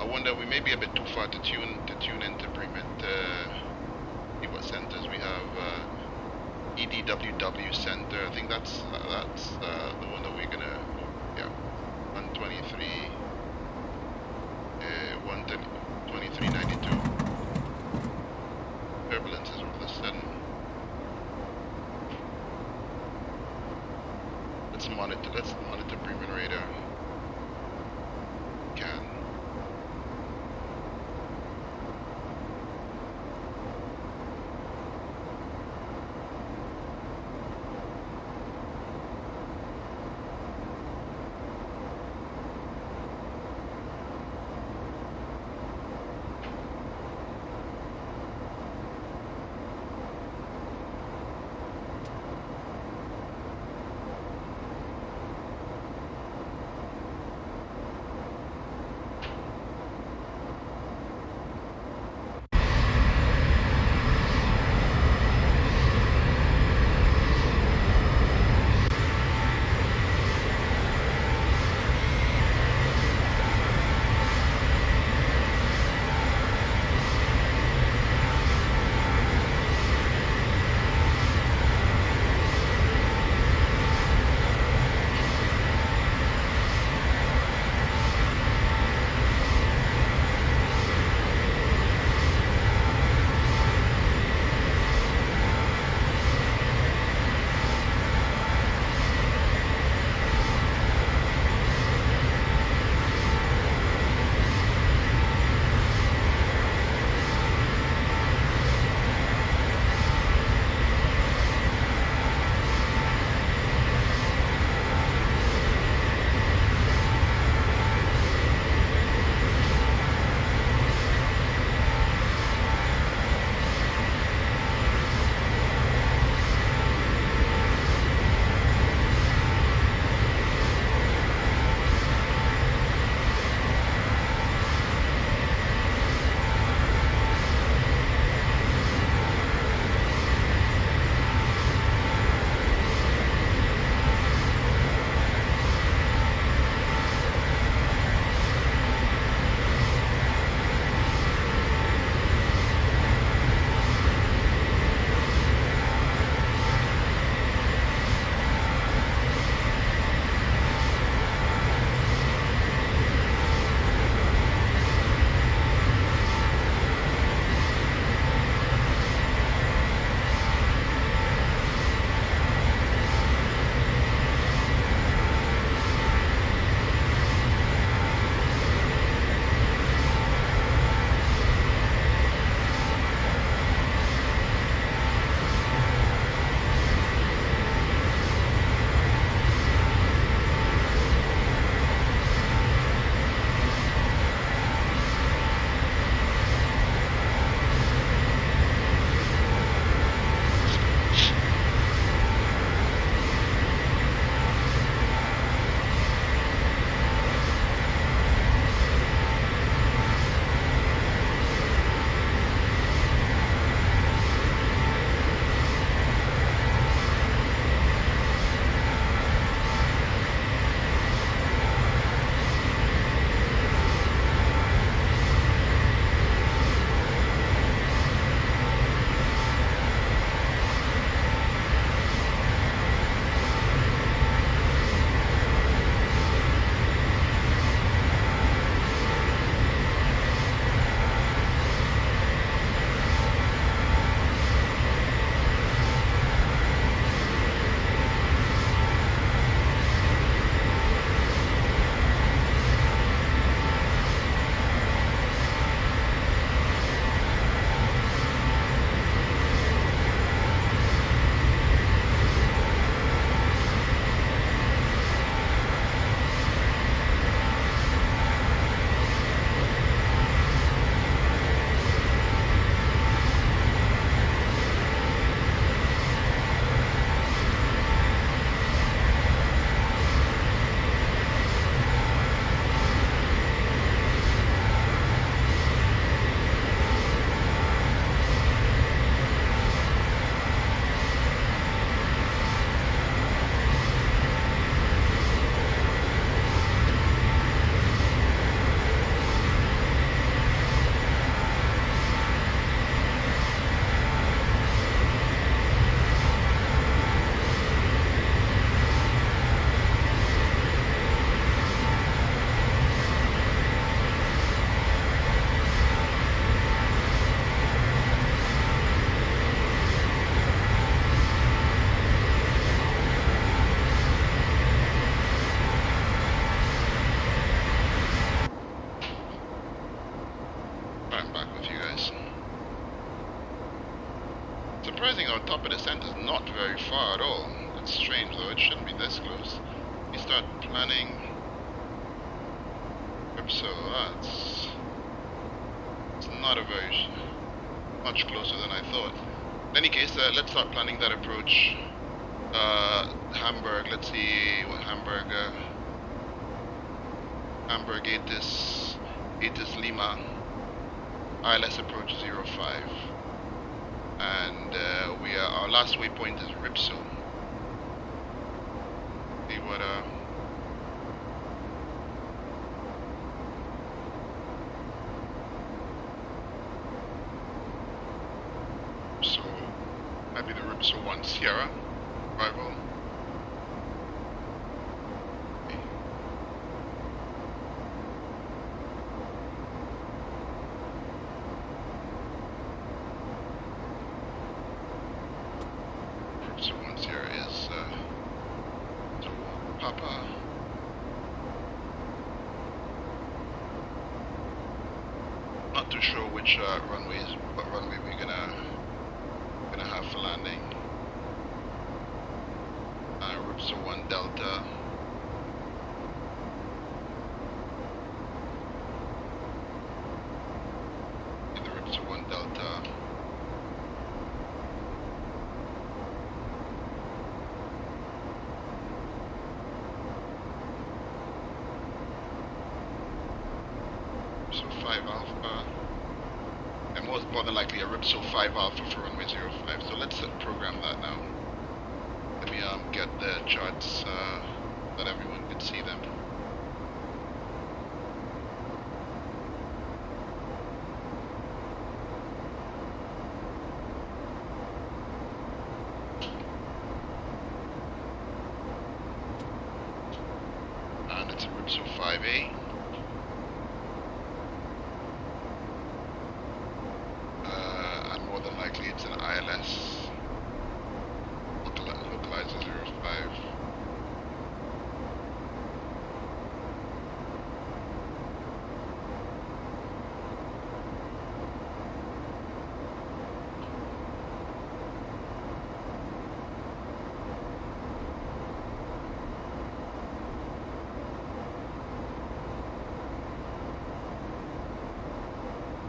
Speaker 1: I wonder, we may be a bit too far to tune into Bremen. See what centers we have. EDWW center. I think that's the one that we're gonna. Yeah, 123. 123.92. Turbulence is all of a sudden. Let's monitor Bremen radar. Can. Surprising, our top of descent is not very far at all. That's strange though, it shouldn't be this close. We start planning... So that's... It's not a very... much closer than I thought. In any case, let's start planning that approach. Hamburg, let's see what Hamburg... Hamburg 8 Lima. ILS approach 05. And our last waypoint is Ripso. See what so might be the Ripso 1 Sierra arrival. Not too sure which what runway we're gonna have for landing. Ripso 1 Delta. The Ripso 1 Delta. So 5 Alpha, and more than likely a Ripso 5 Alpha for runway 05. So let's program that now. Let me get the charts that everyone can see them. And it's a Ripso 5A. More than likely it's an ILS. Localizer 05.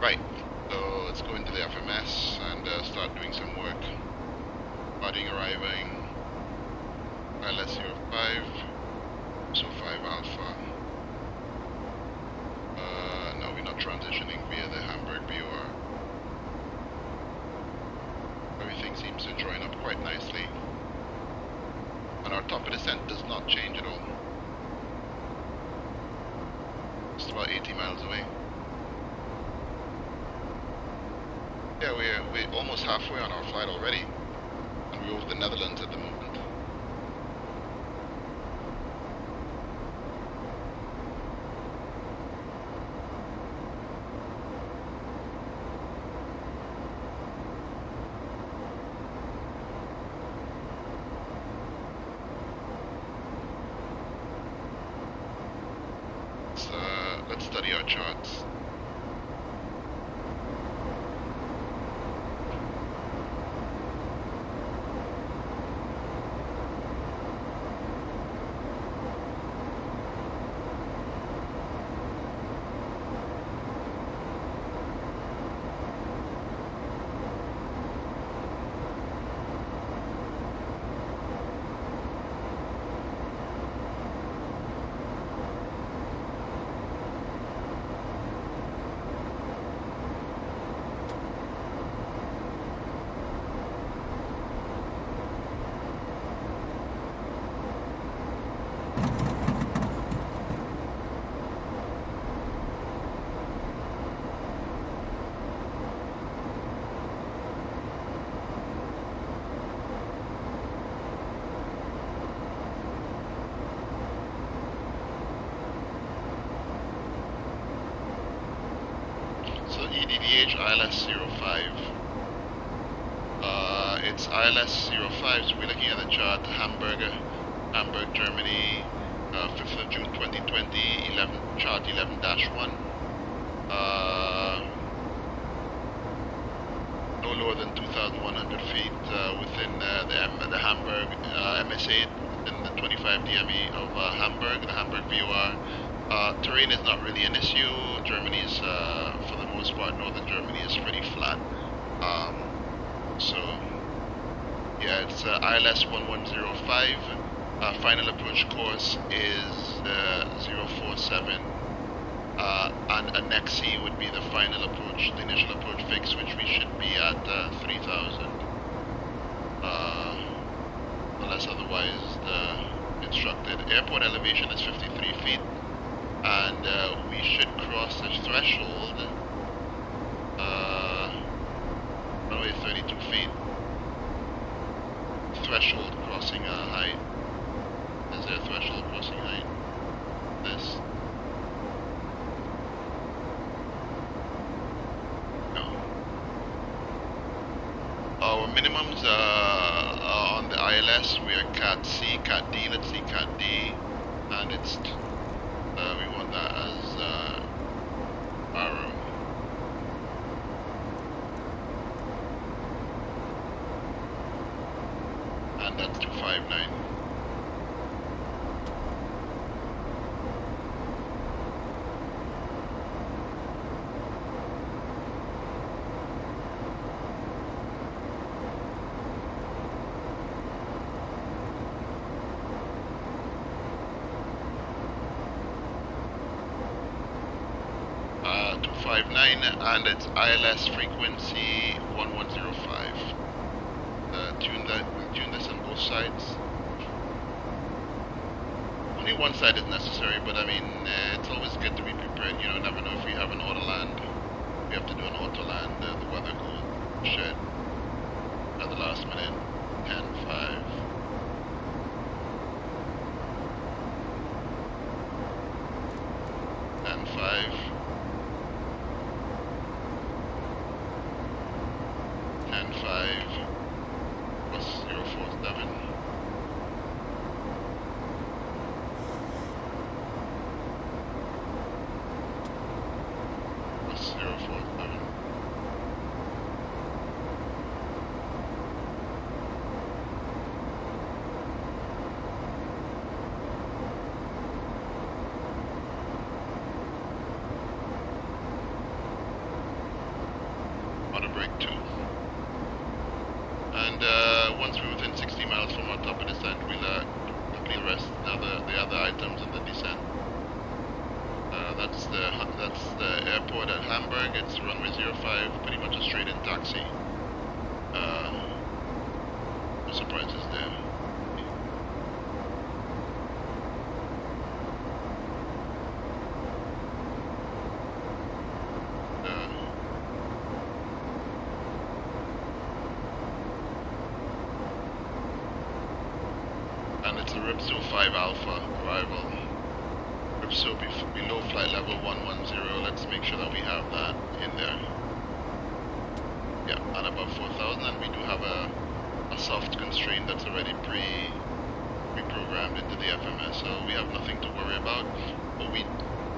Speaker 1: Right. So let's go into the FMS and start doing some work. Boarding, arriving, ILS 05, so 5 Alpha. No, we're not transitioning via the Hamburg viewer. Everything seems to join up quite nicely. And our top of descent does not change at all. It's about 80 miles away. Yeah, we're almost halfway on our flight already, and we're over the Netherlands at the moment. Let's study our charts. So EDDH ILS 05. It's ILS 05, so we're looking at the chart, Hamburg, Germany, 5th of June 2020, chart 11-1. no lower than 2,100 feet within the Hamburg MS8 within the 25 DME of Hamburg, the Hamburg vRYR. Terrain is not really an issue. Germany is, for the most part, northern Germany is pretty flat. So, yeah, it's ILS 1105. Final approach course is 047. And a NEXI would be the final approach, the initial approach fix, which we should be at 3,000. Unless otherwise instructed. Airport elevation is 53 feet. And we should cross the threshold, runway 32 feet. Threshold crossing height. Is there a threshold crossing height? This. No. Our minimums on the ILS, we are Cat C, Cat D, let's see Cat D, and it's we want that as arrow. And that's 259. And it's ILS frequency 1105. We'll tune this on both sides. Only one side is necessary, but I mean, it's always good to be prepared. You know, never know if we have an auto land. We have to do an auto land. The weather could shed at the last minute. 10-5. And 5. 10-5 plus 047 plus 047. Auto brake 2. And once we're within 60 miles from our top of descent, we'll quickly rest the other items in the descent. That's the airport at Hamburg. It's runway 05, pretty much a straight-in taxi. No surprises there. And it's a Ripso 5 Alpha arrival. Ripso below flight level 110. Let's make sure that we have that in there. Yeah, and above 4,000, and we do have a soft constraint that's already pre-programmed into the FMS, so we have nothing to worry about. What we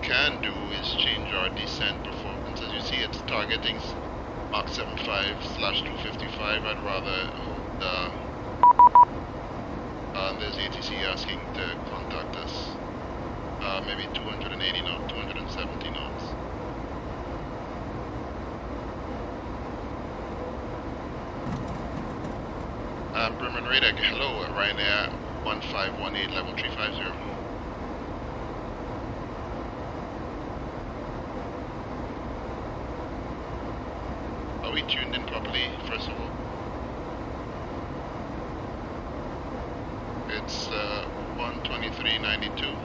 Speaker 1: can do is change our descent performance. As you see, it's targeting Mach 75/255. I'd rather hold and there's ATC asking to contact us. Maybe 280 knots, 270 knots. Bremen radar, hello, Ryanair 1518, level 350. Are we tuned in properly, first of all? It's 123.92.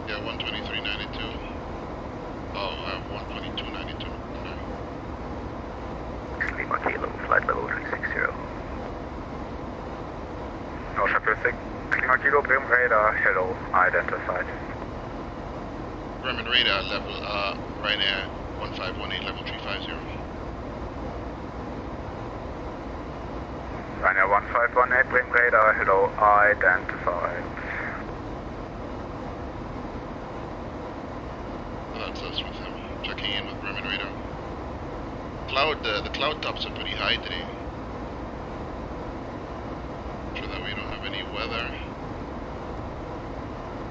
Speaker 1: Yeah, 123.92. Oh, I have 122.92.
Speaker 3: Lima Kilo, flight level 360. North 56, Lima Kilo, Bremen radar, hello, identified.
Speaker 1: Bremen radar, level, Ryanair 1518, level 350.
Speaker 3: Ryanair 1518, Bremen radar, hello, identified.
Speaker 1: That's us with him, checking in with Bremen. Berman radar. The cloud tops are pretty high today. Sure that we don't have any weather.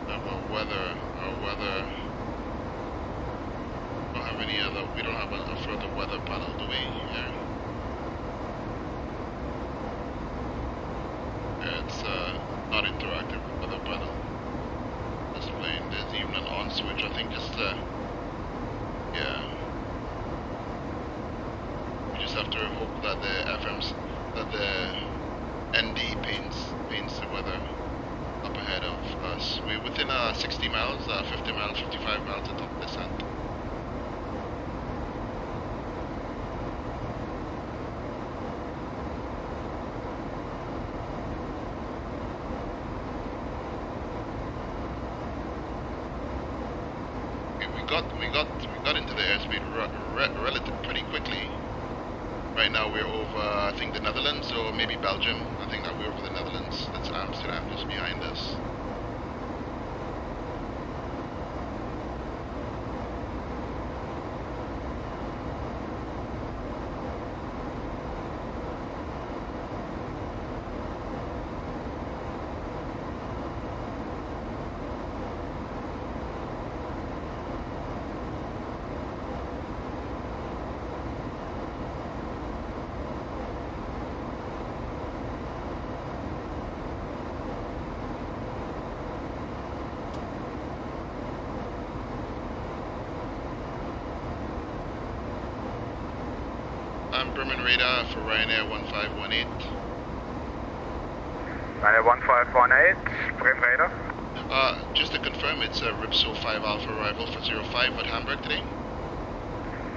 Speaker 1: Our weather. Don't have any other. We don't have a further weather panel, do we? Here. Yeah, it's not interactive weather panel. Displaying. There's even an on switch. I think just yeah. We just have to hope that the ND paints the weather up ahead of us. We're within 60 miles, 50 miles, 55 miles at top descent. We got into the airspeed relatively pretty quickly. Right now we're over, I think, the Netherlands or maybe Belgium. I think that we're over the Netherlands. That's Amsterdam just behind us. Berman radar for Ryanair 1518.
Speaker 3: Ryanair 1518, Bremen radar.
Speaker 1: Just to confirm, it's a Ripso 5 Alpha arrival for 05 at Hamburg today.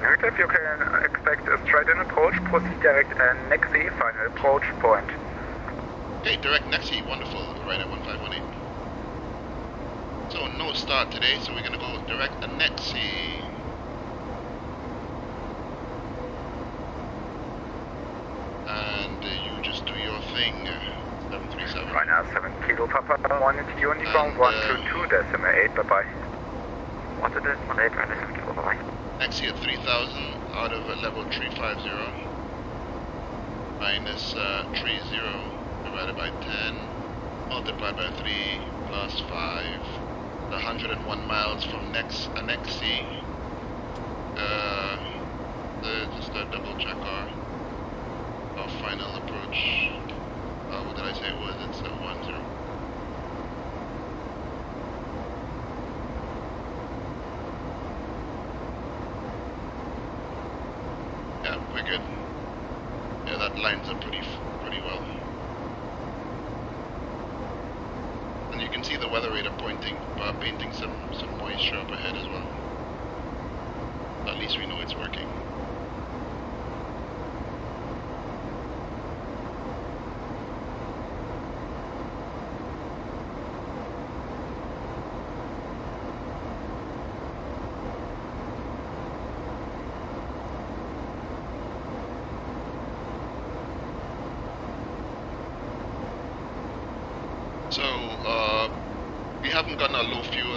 Speaker 3: Negative, you can expect a straight-in approach, proceed direct and Nexi, final approach point.
Speaker 1: Okay, direct Nexi, wonderful, Ryanair 1518. So no start today, so we're going to go direct and Nexi. You just do your thing, 737.
Speaker 3: Right now, 7 Kilo Papa, 1 into uniform, 122.8, bye-bye. 122.8, right now, 7 Kilo, bye-bye.
Speaker 1: Nexi at 3000, out of level 350, minus 30, divided by 10, multiplied by 3, plus 5, 101 miles from Nexi. Just a double check our final approach. What did I say it was? It's 10. Yeah, we're good. Yeah, that lines up pretty well. And you can see the weather radar painting some moisture up ahead as well. At least we know it's working. So we haven't gotten a low fuel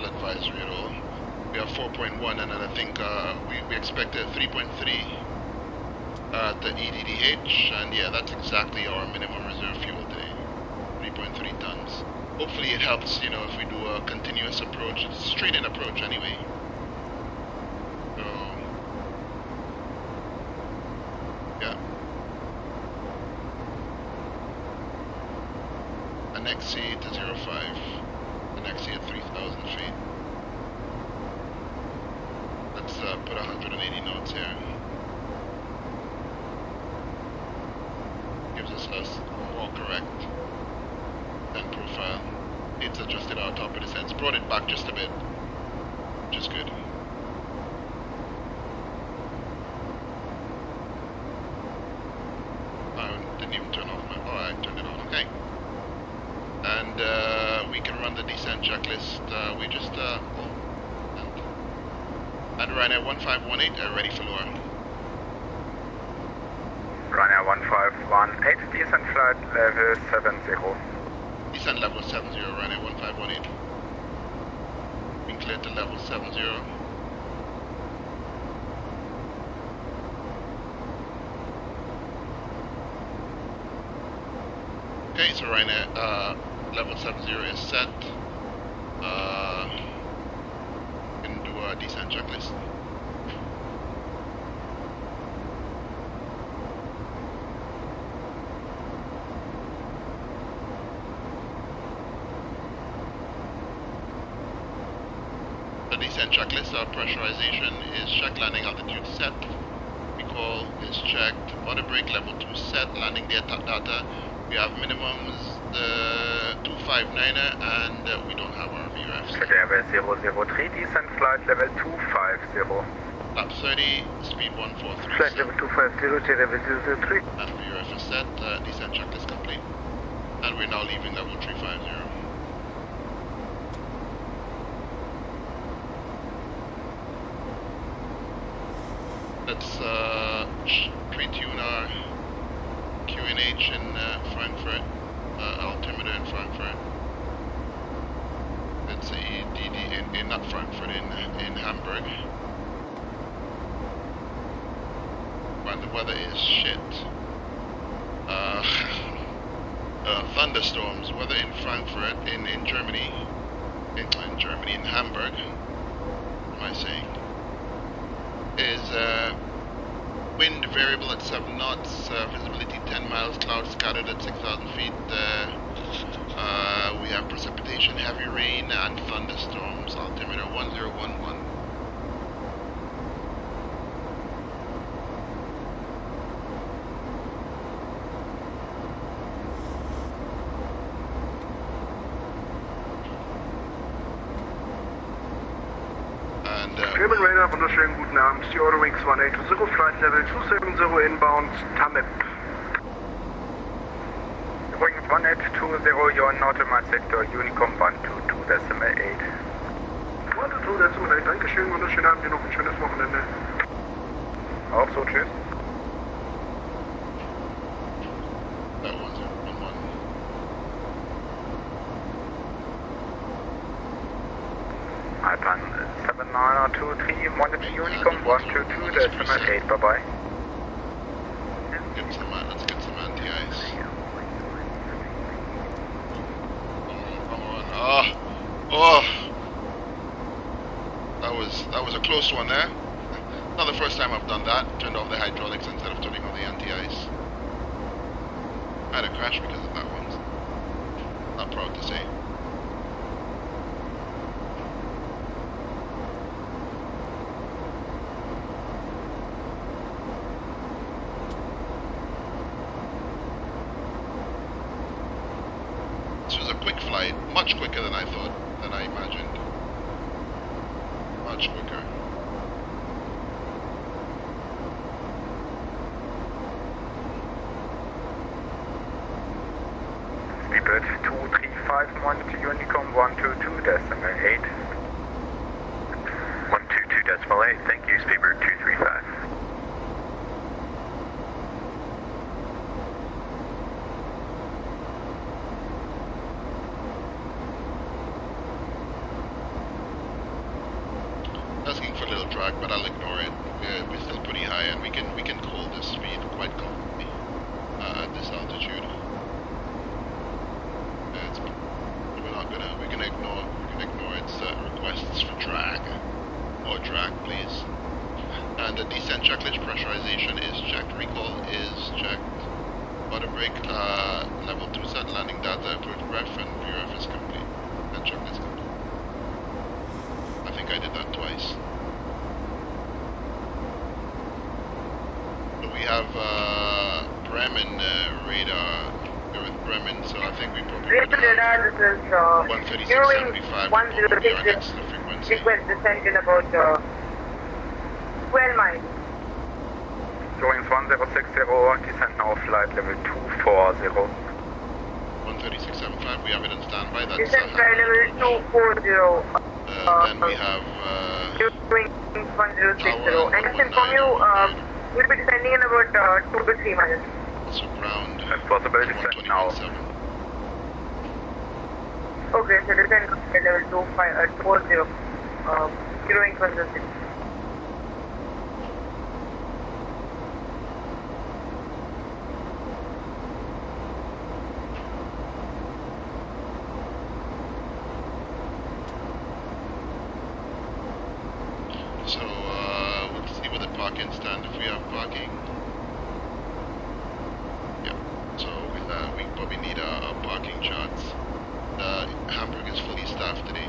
Speaker 1: advisory at all. We have 4.1, and then I think we expected 3.3 at the EDDH, and yeah, that's exactly our minimum reserve fuel today, 3.3 tons. Hopefully it helps, you know, if we do a continuous approach. It's a straight-in approach anyway. So yeah. Nexi to 05, Nexi at 3,000 feet. Let's put 180 knots here. Gives us a more correct descent profile. It's adjusted our top of descent. It's brought it back just a bit, which is good. I didn't even turn off my... Oh, I turned it on. Okay. And we can run the descent checklist. We just and Ryanair 1518 ready for LOR.
Speaker 3: Ryanair 1518, descent flight level 70.
Speaker 1: Descent level 70, Ryanair 1518. Been cleared to level 70. Okay, so right now, level 70 is set. We can do a descent checklist. The descent checklist, our pressurization is checked, landing altitude set. Recall is checked, water brake level 2 set, landing data. We have minimums, the 259er, and we don't have our VRFs.
Speaker 3: Level 003, descent flight level 250.
Speaker 1: Lap 30, speed 143.
Speaker 2: Flight level 250, level 003.
Speaker 1: And VRF is set, descent checklist complete. And we're now leaving level 350. Let's pre-tune our QNH in Frankfurt, altimeter in Frankfurt. It's EDD in not Frankfurt, in Hamburg. And the weather is shit. Thunderstorms, weather in Frankfurt, in Germany, in Hamburg, what am I saying? Is wind variable at 7 knots, visibility 10 miles, clouds scattered at 6,000 feet. We have precipitation, heavy rain, and thunderstorms. Altimeter 1011.
Speaker 8: German Radar, wunderschönen guten Abend. Die Orbx 1820, Flight Level 270 inbound, TAMIP.
Speaker 3: Wing 1820, you're not in my sector, Unicom 122.8.
Speaker 8: 122.8, Dankeschön, wunderschönen Abend, dir noch ein schönes Wochenende.
Speaker 3: Auch so, tschüss. Alpan 7923, monitor Unicom 122.8, bye-bye.
Speaker 1: Let's get some anti-ice. Come on. Oh! That was a close one there. Not the first time I've done that. Turned off the hydraulics instead of turning on the anti-ice. I had a crash because of that once. Not proud to say. This was a quick flight, much quicker than I thought, than I imagined. Much quicker.
Speaker 3: Speedbird 235, monitor Unicom 122.8. 122.8, thank you, Speedbird 235.
Speaker 1: Asking for a little drag, but I'll ignore it. We're still pretty high, and we can hold this speed quite comfortably at this altitude. We're gonna ignore its requests for drag or drag, please. And the descent checklist, pressurization is checked, recall is checked, water brake level 2 set, landing data, approved ref, and VRF is complete. And checklist complete. I think I did that twice. So we have Bremen radar. We're with Bremen, so I think we probably would have 136.75 will be our next frequency.
Speaker 2: Request descent in about 12 miles.
Speaker 3: Going 1060, descent now flight level 240.
Speaker 1: 136.75, we have it on standby. That's
Speaker 2: Descent flight level 240.
Speaker 1: then we have
Speaker 2: Doing 1060. And just inform you, we'll be descending in about 2 to 3 miles.
Speaker 1: also ground.
Speaker 3: That's possible descent now.
Speaker 1: 121.7.
Speaker 2: Okay, so descent at level 240. Zeroing 1060.
Speaker 1: parking stand if we have parking. Yeah, so we probably need our parking charts. Hamburg is fully staffed today.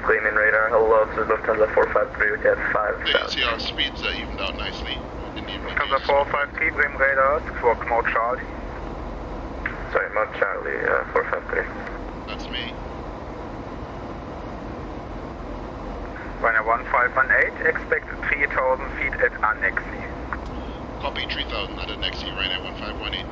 Speaker 3: Cleaning radar, hello, this is Lufthansa 453, we have 5.
Speaker 1: You see our speeds are evened out nicely.
Speaker 2: Lufthansa 453, Bremen radar, squawk mode Charlie.
Speaker 3: Sorry, mode Charlie, 453.
Speaker 1: That's me.
Speaker 2: Runway 1518, expect 3000 feet at Annexi.
Speaker 1: Copy 3000 at Annexi, right at 1518.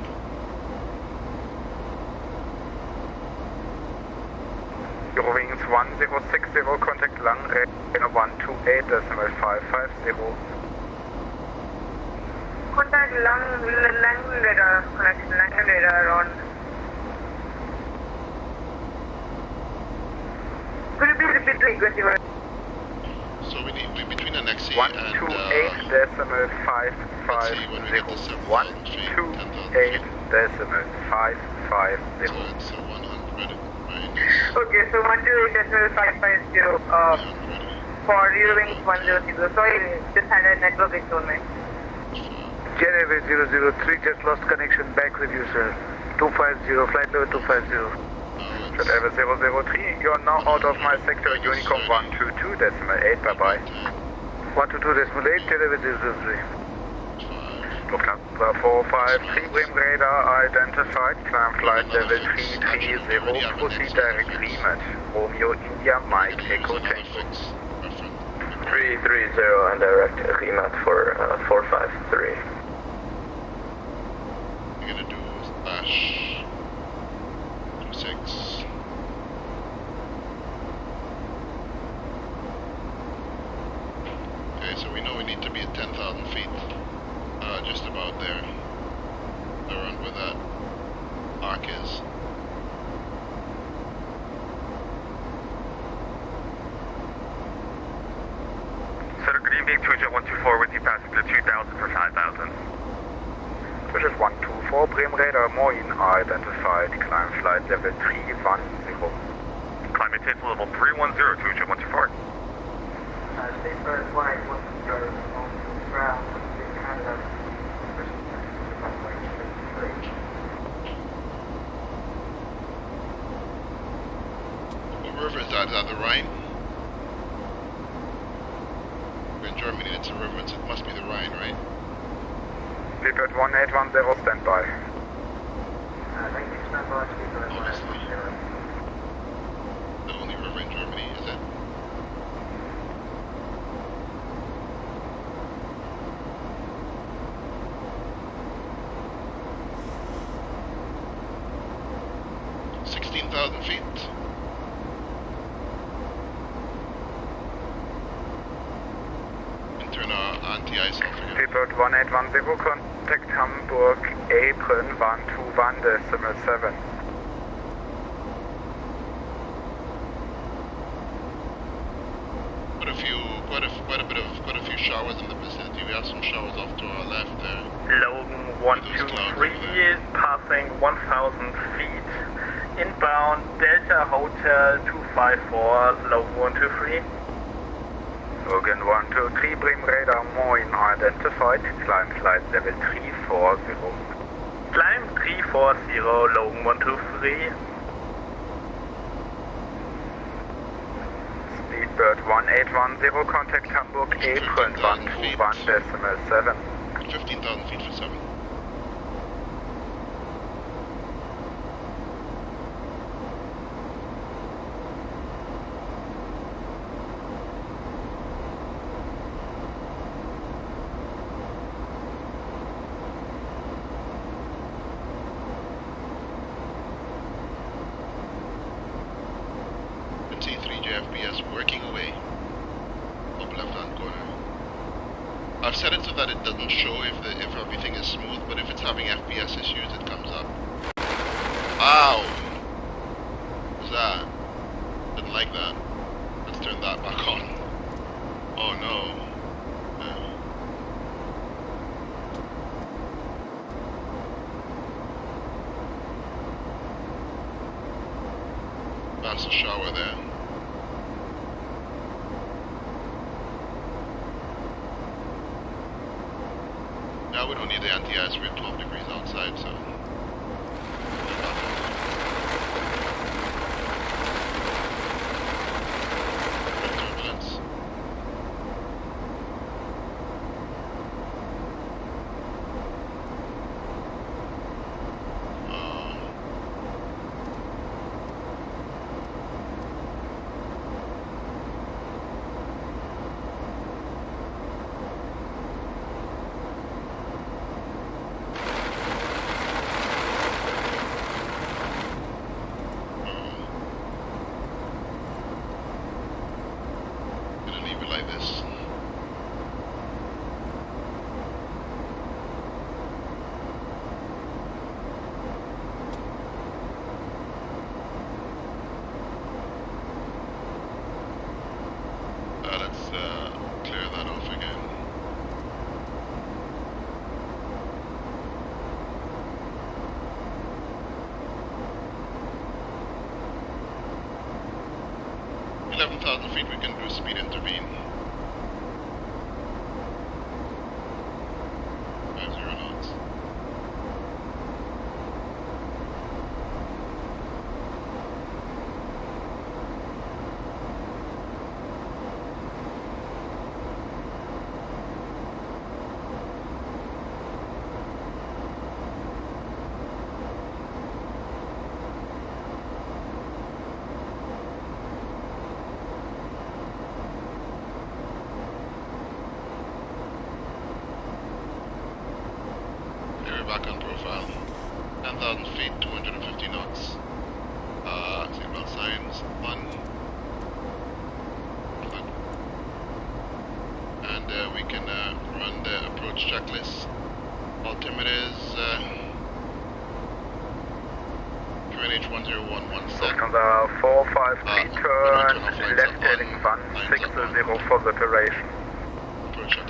Speaker 2: Eurowings 1060, contact Lang radar 128.550.
Speaker 9: Contact Lang radar, connection Lang radar on. Could you please repeat frequency?
Speaker 1: So we need between Annexi
Speaker 2: 128.550. 128.550.
Speaker 1: So it's 100
Speaker 9: Okay, so 128.550 for Eurowings 100. Sorry, just had a network issue on me.
Speaker 2: Jet 003 just lost connection, back with you, sir. 250, flight level 250. Jet 003, you are now out of my sector, Unicom 122.8, bye-bye. 122.8, Jet 003. Lufthansa 453, Bremen radar identified, climb flight level 330, proceed direct Riemann. Romeo India, Mike, Echo Tango.
Speaker 3: 330 and direct Riemann for 453.
Speaker 1: We're gonna do slash 26. Okay, so we know we need to be at 10,000 feet. Just about there. Around where that arc is.
Speaker 2: Center Green Beak, 2Jet124 with you, passenger 2000 for 5,000. This is 124, Bremen radar, Moin, identified, climb flight level 310. Climb maintain level 310, 2Jet124.
Speaker 9: State bird 181, on ground, Canada.
Speaker 1: What river is that? Is that the Rhine? We're in Germany, it's a river, it must be the Rhine, right?
Speaker 2: Speedbird 1810, standby.
Speaker 9: Thank you, standby, Speedbird 1810.
Speaker 1: The only river in Germany, is it? feet. Internal anti-ice altogether.
Speaker 2: Speedbird 1810, contact Hamburg, apron 121.7.
Speaker 1: Quite a few showers in the vicinity. We have some showers off to our left there.
Speaker 4: Logan 123, passing 1,000 feet. Inbound Delta Hotel 254, Logan 123.
Speaker 2: Logan 123, Bremen radar, Moin, identified, climb flight level 340.
Speaker 4: Climb 340, Logan 123.
Speaker 2: Speedbird 1810, contact Hamburg, apron 121.7.
Speaker 1: 15,000 feet for 7. FPS working away. Up left hand corner. I've set it so that it doesn't show if everything is smooth. chance to shower there. Now we don't need the anti-ice, we're 12 degrees outside, so... Turbulence. Like this. Let's clear that off again. Feet, we can do speed intervene. 50 knots. Back on profile. 10,000 feet, 250 knots. Seatbelt signs on. And we can run the approach checklist. Altimeters. QNH 10117.
Speaker 2: Lufthansa 453 turn, left heading 160 for separation.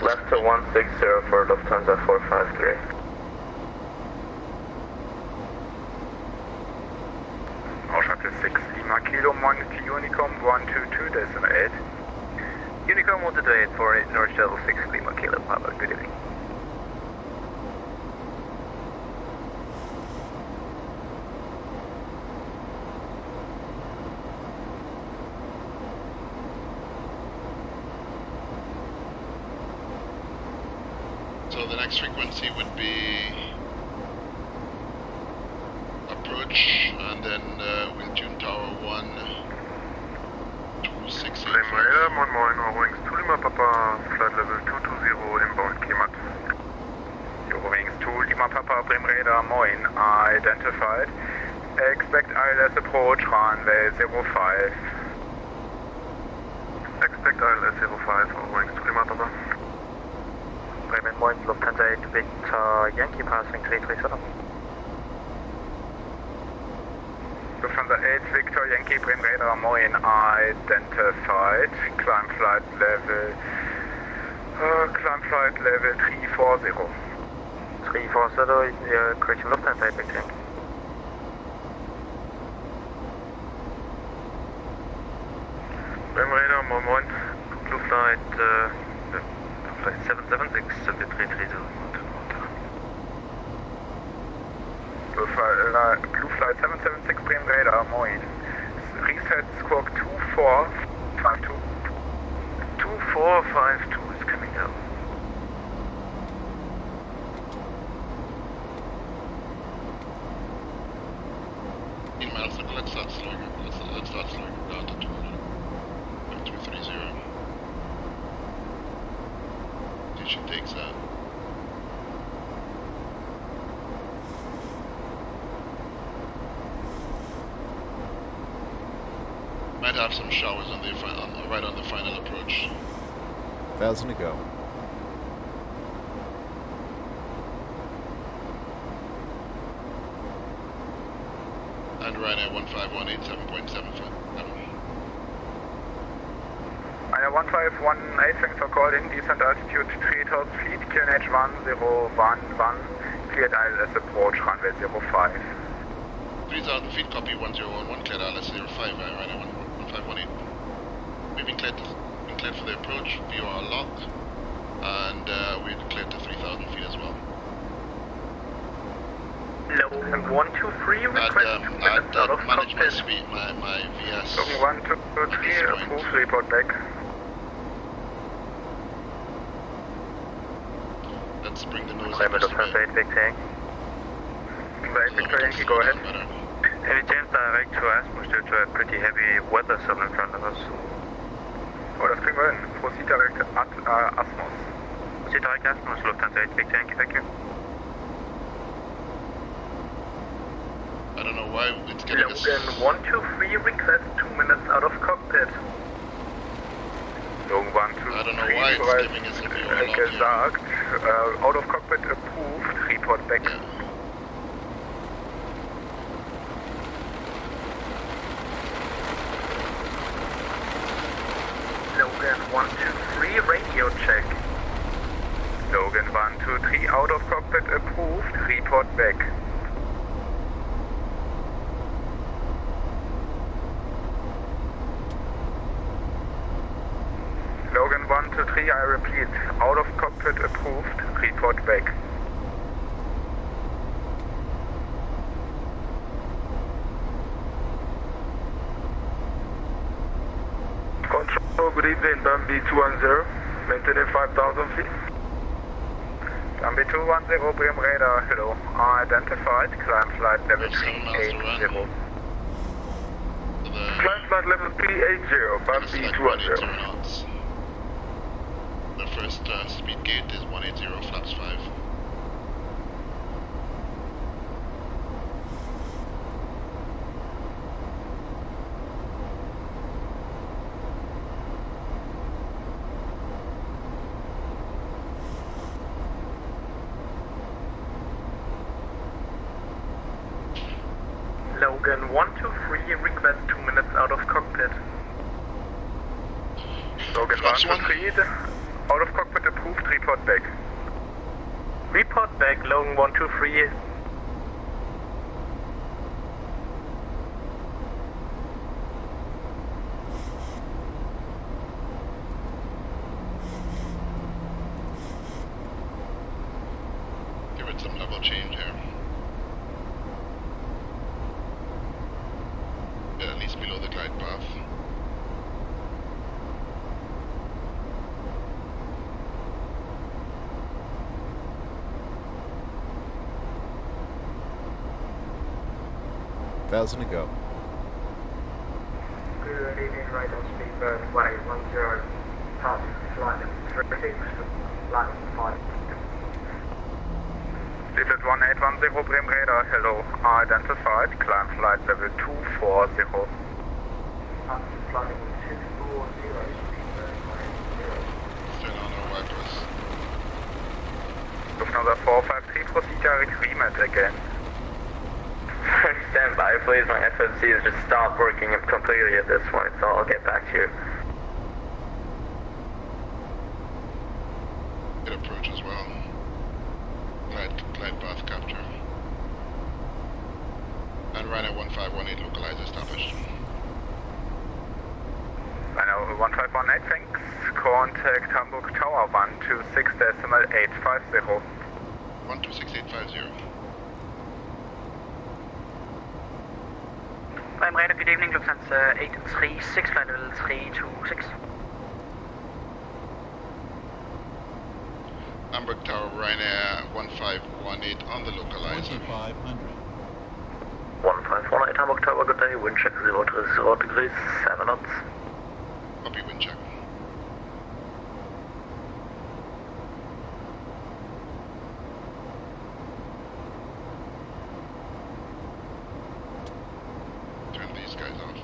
Speaker 3: Left to 160 for Lufthansa 453.
Speaker 2: Shuttle 6 Lima Kilo, monitor Unicom 122 decimal 8. Unicom 128 for North Shuttle 6 Lima Kilo, Papa, good evening.
Speaker 1: So the next frequency would be approach, and then we'll tune tower 1 268.
Speaker 3: Radar, moin moin, Orbx 2 Lima Papa, flight level 220 inbound Kemat.
Speaker 2: Orbx 2 Lima Papa, Brim Radar, moin, identified. Expect ILS approach, runway 05.
Speaker 3: Expect ILS 05, Orbx 2 Lima Papa.
Speaker 2: Bremen, moin, Lufthansa 8 Victor, Yankee passing 337. Lufthansa 8 Victor Yankee Brim Radar, moin, identified. Climb flight level 340. 340, correction Lufthansa 8 Victor.
Speaker 3: Brim Radar, moin moin. Blue flight 776, 330.
Speaker 2: Blue flight 776 Bremen Radar, moin. Reset squawk 2452.
Speaker 3: 2452 is coming down.
Speaker 1: Let's start slowing it. Let's start slowing it down to 230. See, she takes that. Might have some showers on the right on the final approach.
Speaker 7: 1,000 to go.
Speaker 1: And Ryanair 1518
Speaker 2: Ryanair 1518, thanks for calling. Descent altitude 3000 feet, QNH 1011, cleared ILS approach, runway 05.
Speaker 1: 3,000 feet, copy 1011, cleared LS 05, right 1518. We've been cleared for the approach, VOR lock, and we're cleared to 3,000 feet as well.
Speaker 2: Logan 123, request 2 minutes out of
Speaker 1: manage my
Speaker 2: cockpit.
Speaker 1: speed, my VS.
Speaker 2: Logan 123, approve, report back.
Speaker 1: Let's bring the nose
Speaker 2: Climate of Stansted Hamburg. Victor Yankee, go ahead.
Speaker 3: Heavy change direct to Asmus due to a pretty heavy weather zone in front of us.
Speaker 2: Oh, das kriegen wir hin. Proceed direct at Asmus.
Speaker 3: Proceed direct Asmus, Lufthansa 8, Victor Yankee, thank you.
Speaker 1: I don't know why it's getting us...
Speaker 2: Logan 123, request 2 minutes out of cockpit. Logan 123,
Speaker 1: I don't know why it's giving us a VOR lock
Speaker 2: gesagt, out of cockpit approved, report back.
Speaker 1: Yeah.
Speaker 2: Logan 123, radio check. Logan 123, out of cockpit approved, report back. Logan 123, I repeat, out of cockpit approved, report back. Control, good evening, Bambi 210, maintaining 5,000 feet. Bambi 210, Brim radar, hello, identified, climb flight level 380. Climb flight level 380, Bambi 210.
Speaker 1: The first speed gate is 180, flaps 5.
Speaker 2: Logan 123, request 2 minutes out of cockpit. Logan 123, out of cockpit approved, report back. Report back, Logan 123.
Speaker 1: Give it some level change here. Yeah, at least below the glide path.
Speaker 7: Thousand to go.
Speaker 2: Good evening, right on speed burn, 1810, pass flight level 36, flight 5. This is 1810, Brim radar, hello, identified, climb flight level 240. Pass flight level 240, speed burn 180.
Speaker 1: Still on our wipers.
Speaker 2: Lufthansa 453, proceed direct remat again.
Speaker 3: Stand by, please. My FMC has just stopped working completely at this point, so I'll get back to you.
Speaker 1: Good approach as well. Glide path capture. And Ryanair 1518 localizer established.
Speaker 2: Ryanair 1518, thanks. Contact Hamburg Tower 126.850.
Speaker 1: 126850.
Speaker 4: I'm radar, good evening, Lufthansa 836, flight level 326.
Speaker 1: Hamburg Tower, Ryanair 1518 on the localizer.
Speaker 7: 2500.
Speaker 3: 1518 Hamburg Tower, good day. Wind check 0 degrees, 7 knots.
Speaker 1: Copy wind check. Turn these guys off.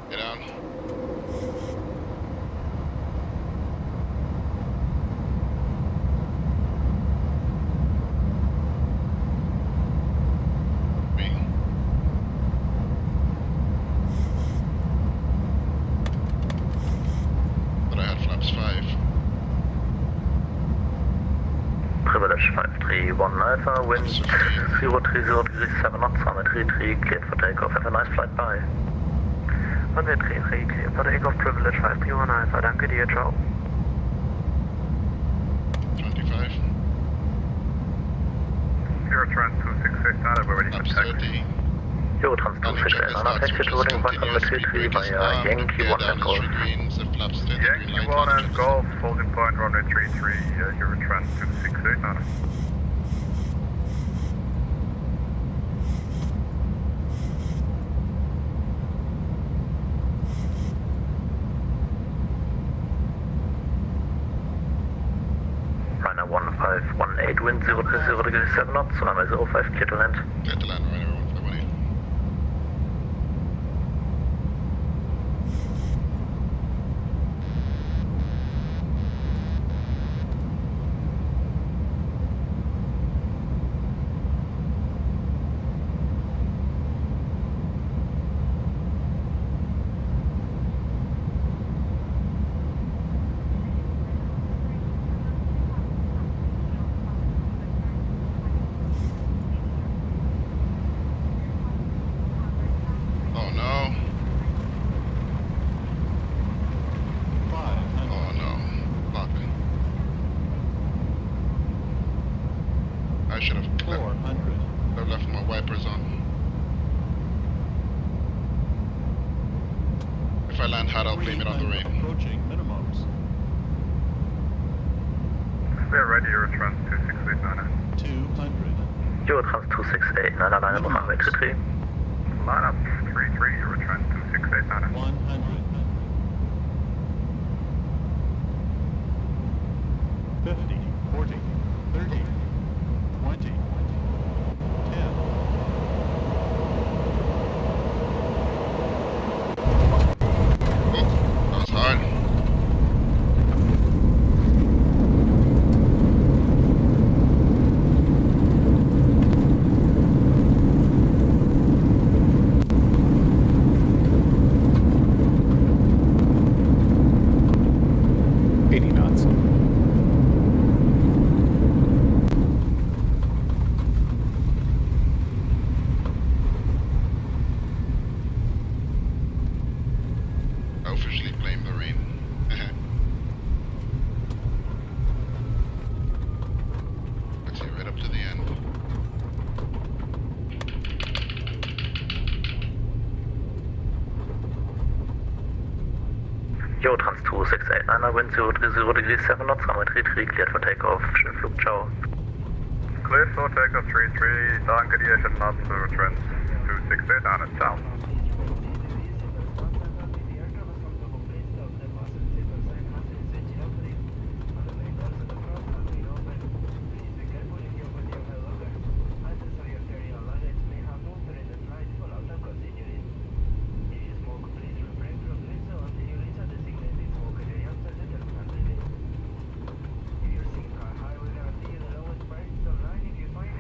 Speaker 1: Get down.
Speaker 3: Privilege 531 Alpha, wind 030 knots, runway 33, cleared for takeoff. Have a nice flight, bye.
Speaker 2: Runway 33, cleared for takeoff, Privilege 531 Alpha, danke dir, ciao.
Speaker 1: 25.
Speaker 3: Eurotrans 268, we're ready for taxi. Eurotrans 268, taxi to boarding point runway 33 via Yankee 1 and Golf.
Speaker 2: Yankee 1 and Golf, holding point runway 33, Eurotrans 268.
Speaker 3: Runway 1518, wind 030 degrees 7 knots, runway 05, clear to land.
Speaker 1: Clear to land, runway 1518.
Speaker 3: Eurotrans 268, 999 runway 33.
Speaker 2: Line up 33, Eurotrans 268, 999.
Speaker 10: 100. 50, 40, 30, 20, 10.
Speaker 1: Oh, that was hard.
Speaker 3: Eurotrans 268, wind 030 degrees 7 knots, runway 33, cleared for takeoff. Schönen Flug, ciao.
Speaker 2: Cleared for takeoff 33, danke dir, schönen Abend, Eurotrans 268, ciao.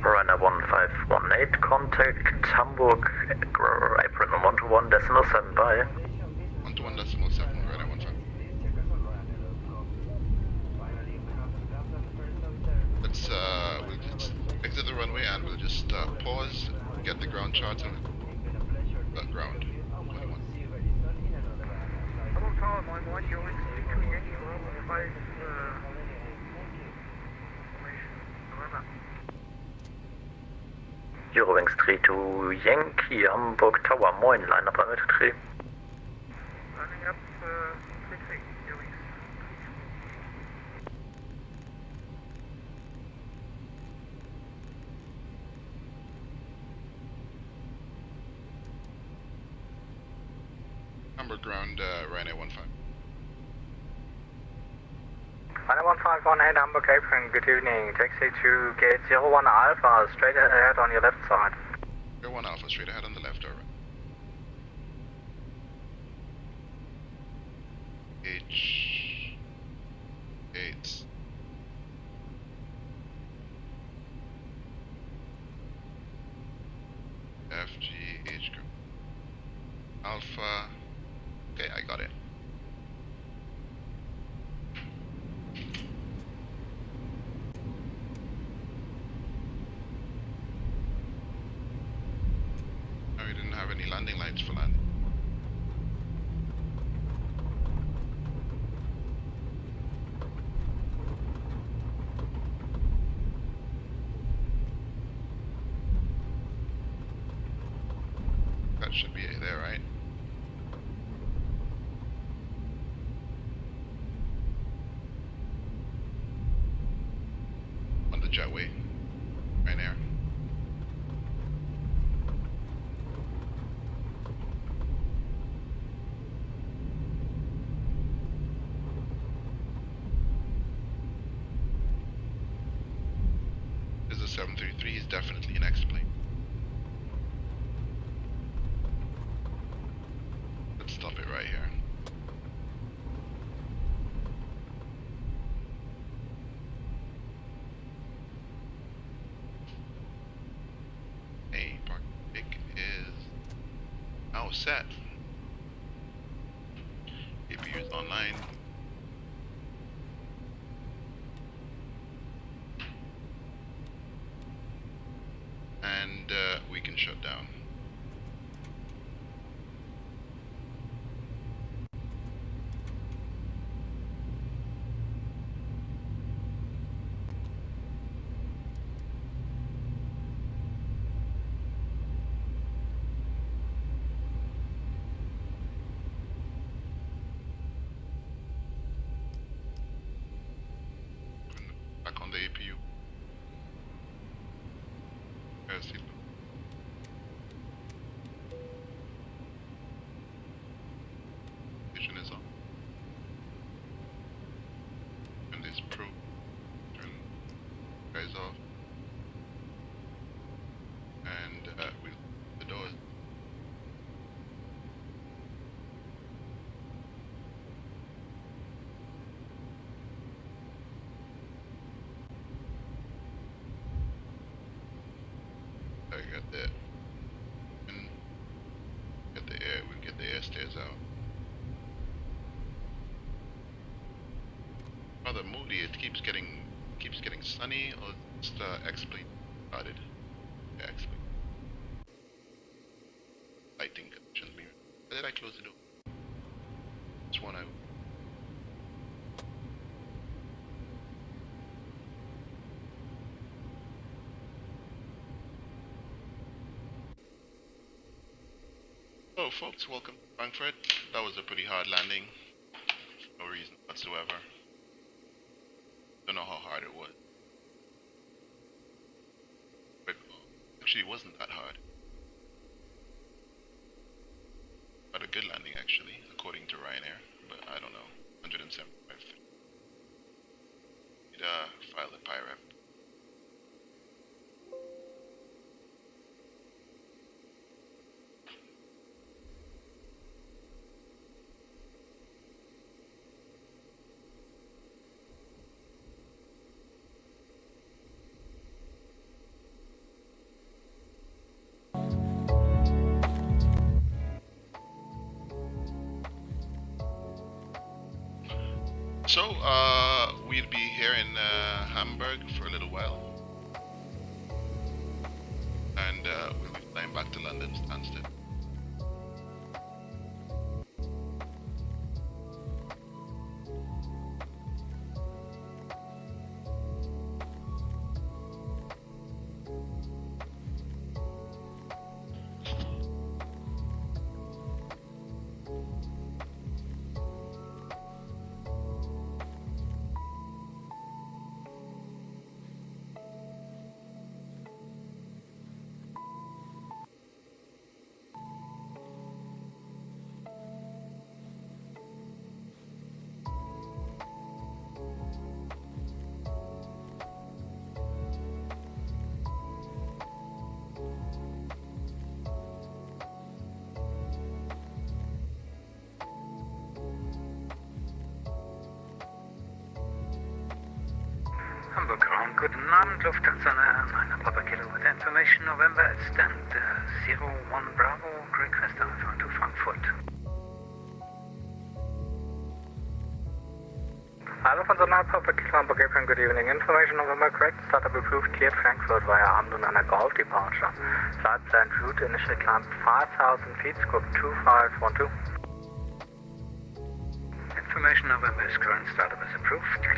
Speaker 3: Runway 1518, contact Hamburg, apron 121.7, bye.
Speaker 1: 121.7, right at 15. Let's, we'll just exit the runway and we'll just pause, get the ground charts on it. Ground. 21.
Speaker 2: Hamburg Tower, moin moin, Orbx 3 to Yankee 115,
Speaker 3: Eurowings 3 to Yankee, Hamburg Tower, moin, line up runway 3.
Speaker 2: Lining up 33, Eurowings.
Speaker 1: Hamburg ground, right at 15.
Speaker 2: Runway 1518 Hamburg apron, good evening. Taxi to gate 01 Alpha, straight ahead on your left side.
Speaker 1: 01 Alpha, straight ahead on the left, alright. H8. FGH group. Alpha. Okay, I got it. That should be there, right? On the jetway, right there. This is a 733, is definitely an X-plane. Let's stop it right here. Set. APU is online. And we can shut down. Back on the APU. Seatbelt. Vision is on. Turn this probe. Turn guys off. And we'll the doors. I got that. And get the air. We'll get the air stairs out. Rather moody. It keeps getting sunny, or just X-plane started. Yeah, X-plane. Lighting conditions. Why did I close the door? It's one out. Hello folks, welcome to Frankfurt. That was a pretty hard landing. No reason whatsoever. Don't know how hard it was. But actually it wasn't that hard. But a good landing actually, according to Ryanair. But I don't know. 175. Need file the PIREP. So, we'll be here in Hamburg for a little while. And we'll be flying back to London, Stansted.
Speaker 2: Hamburg ground, guten Abend, Lufthansa, meine Papa Kilo with information, November at stand 01 Bravo, request Alpha to Frankfurt. Lufthansa 9 Papa Kilo Hamburg Airplane, good evening, information, November correct, startup approved, cleared Frankfurt via Addons on a Golf departure. Flight planned route, initial climb 5,000 feet, scope 2512. Information, November is current, startup is approved.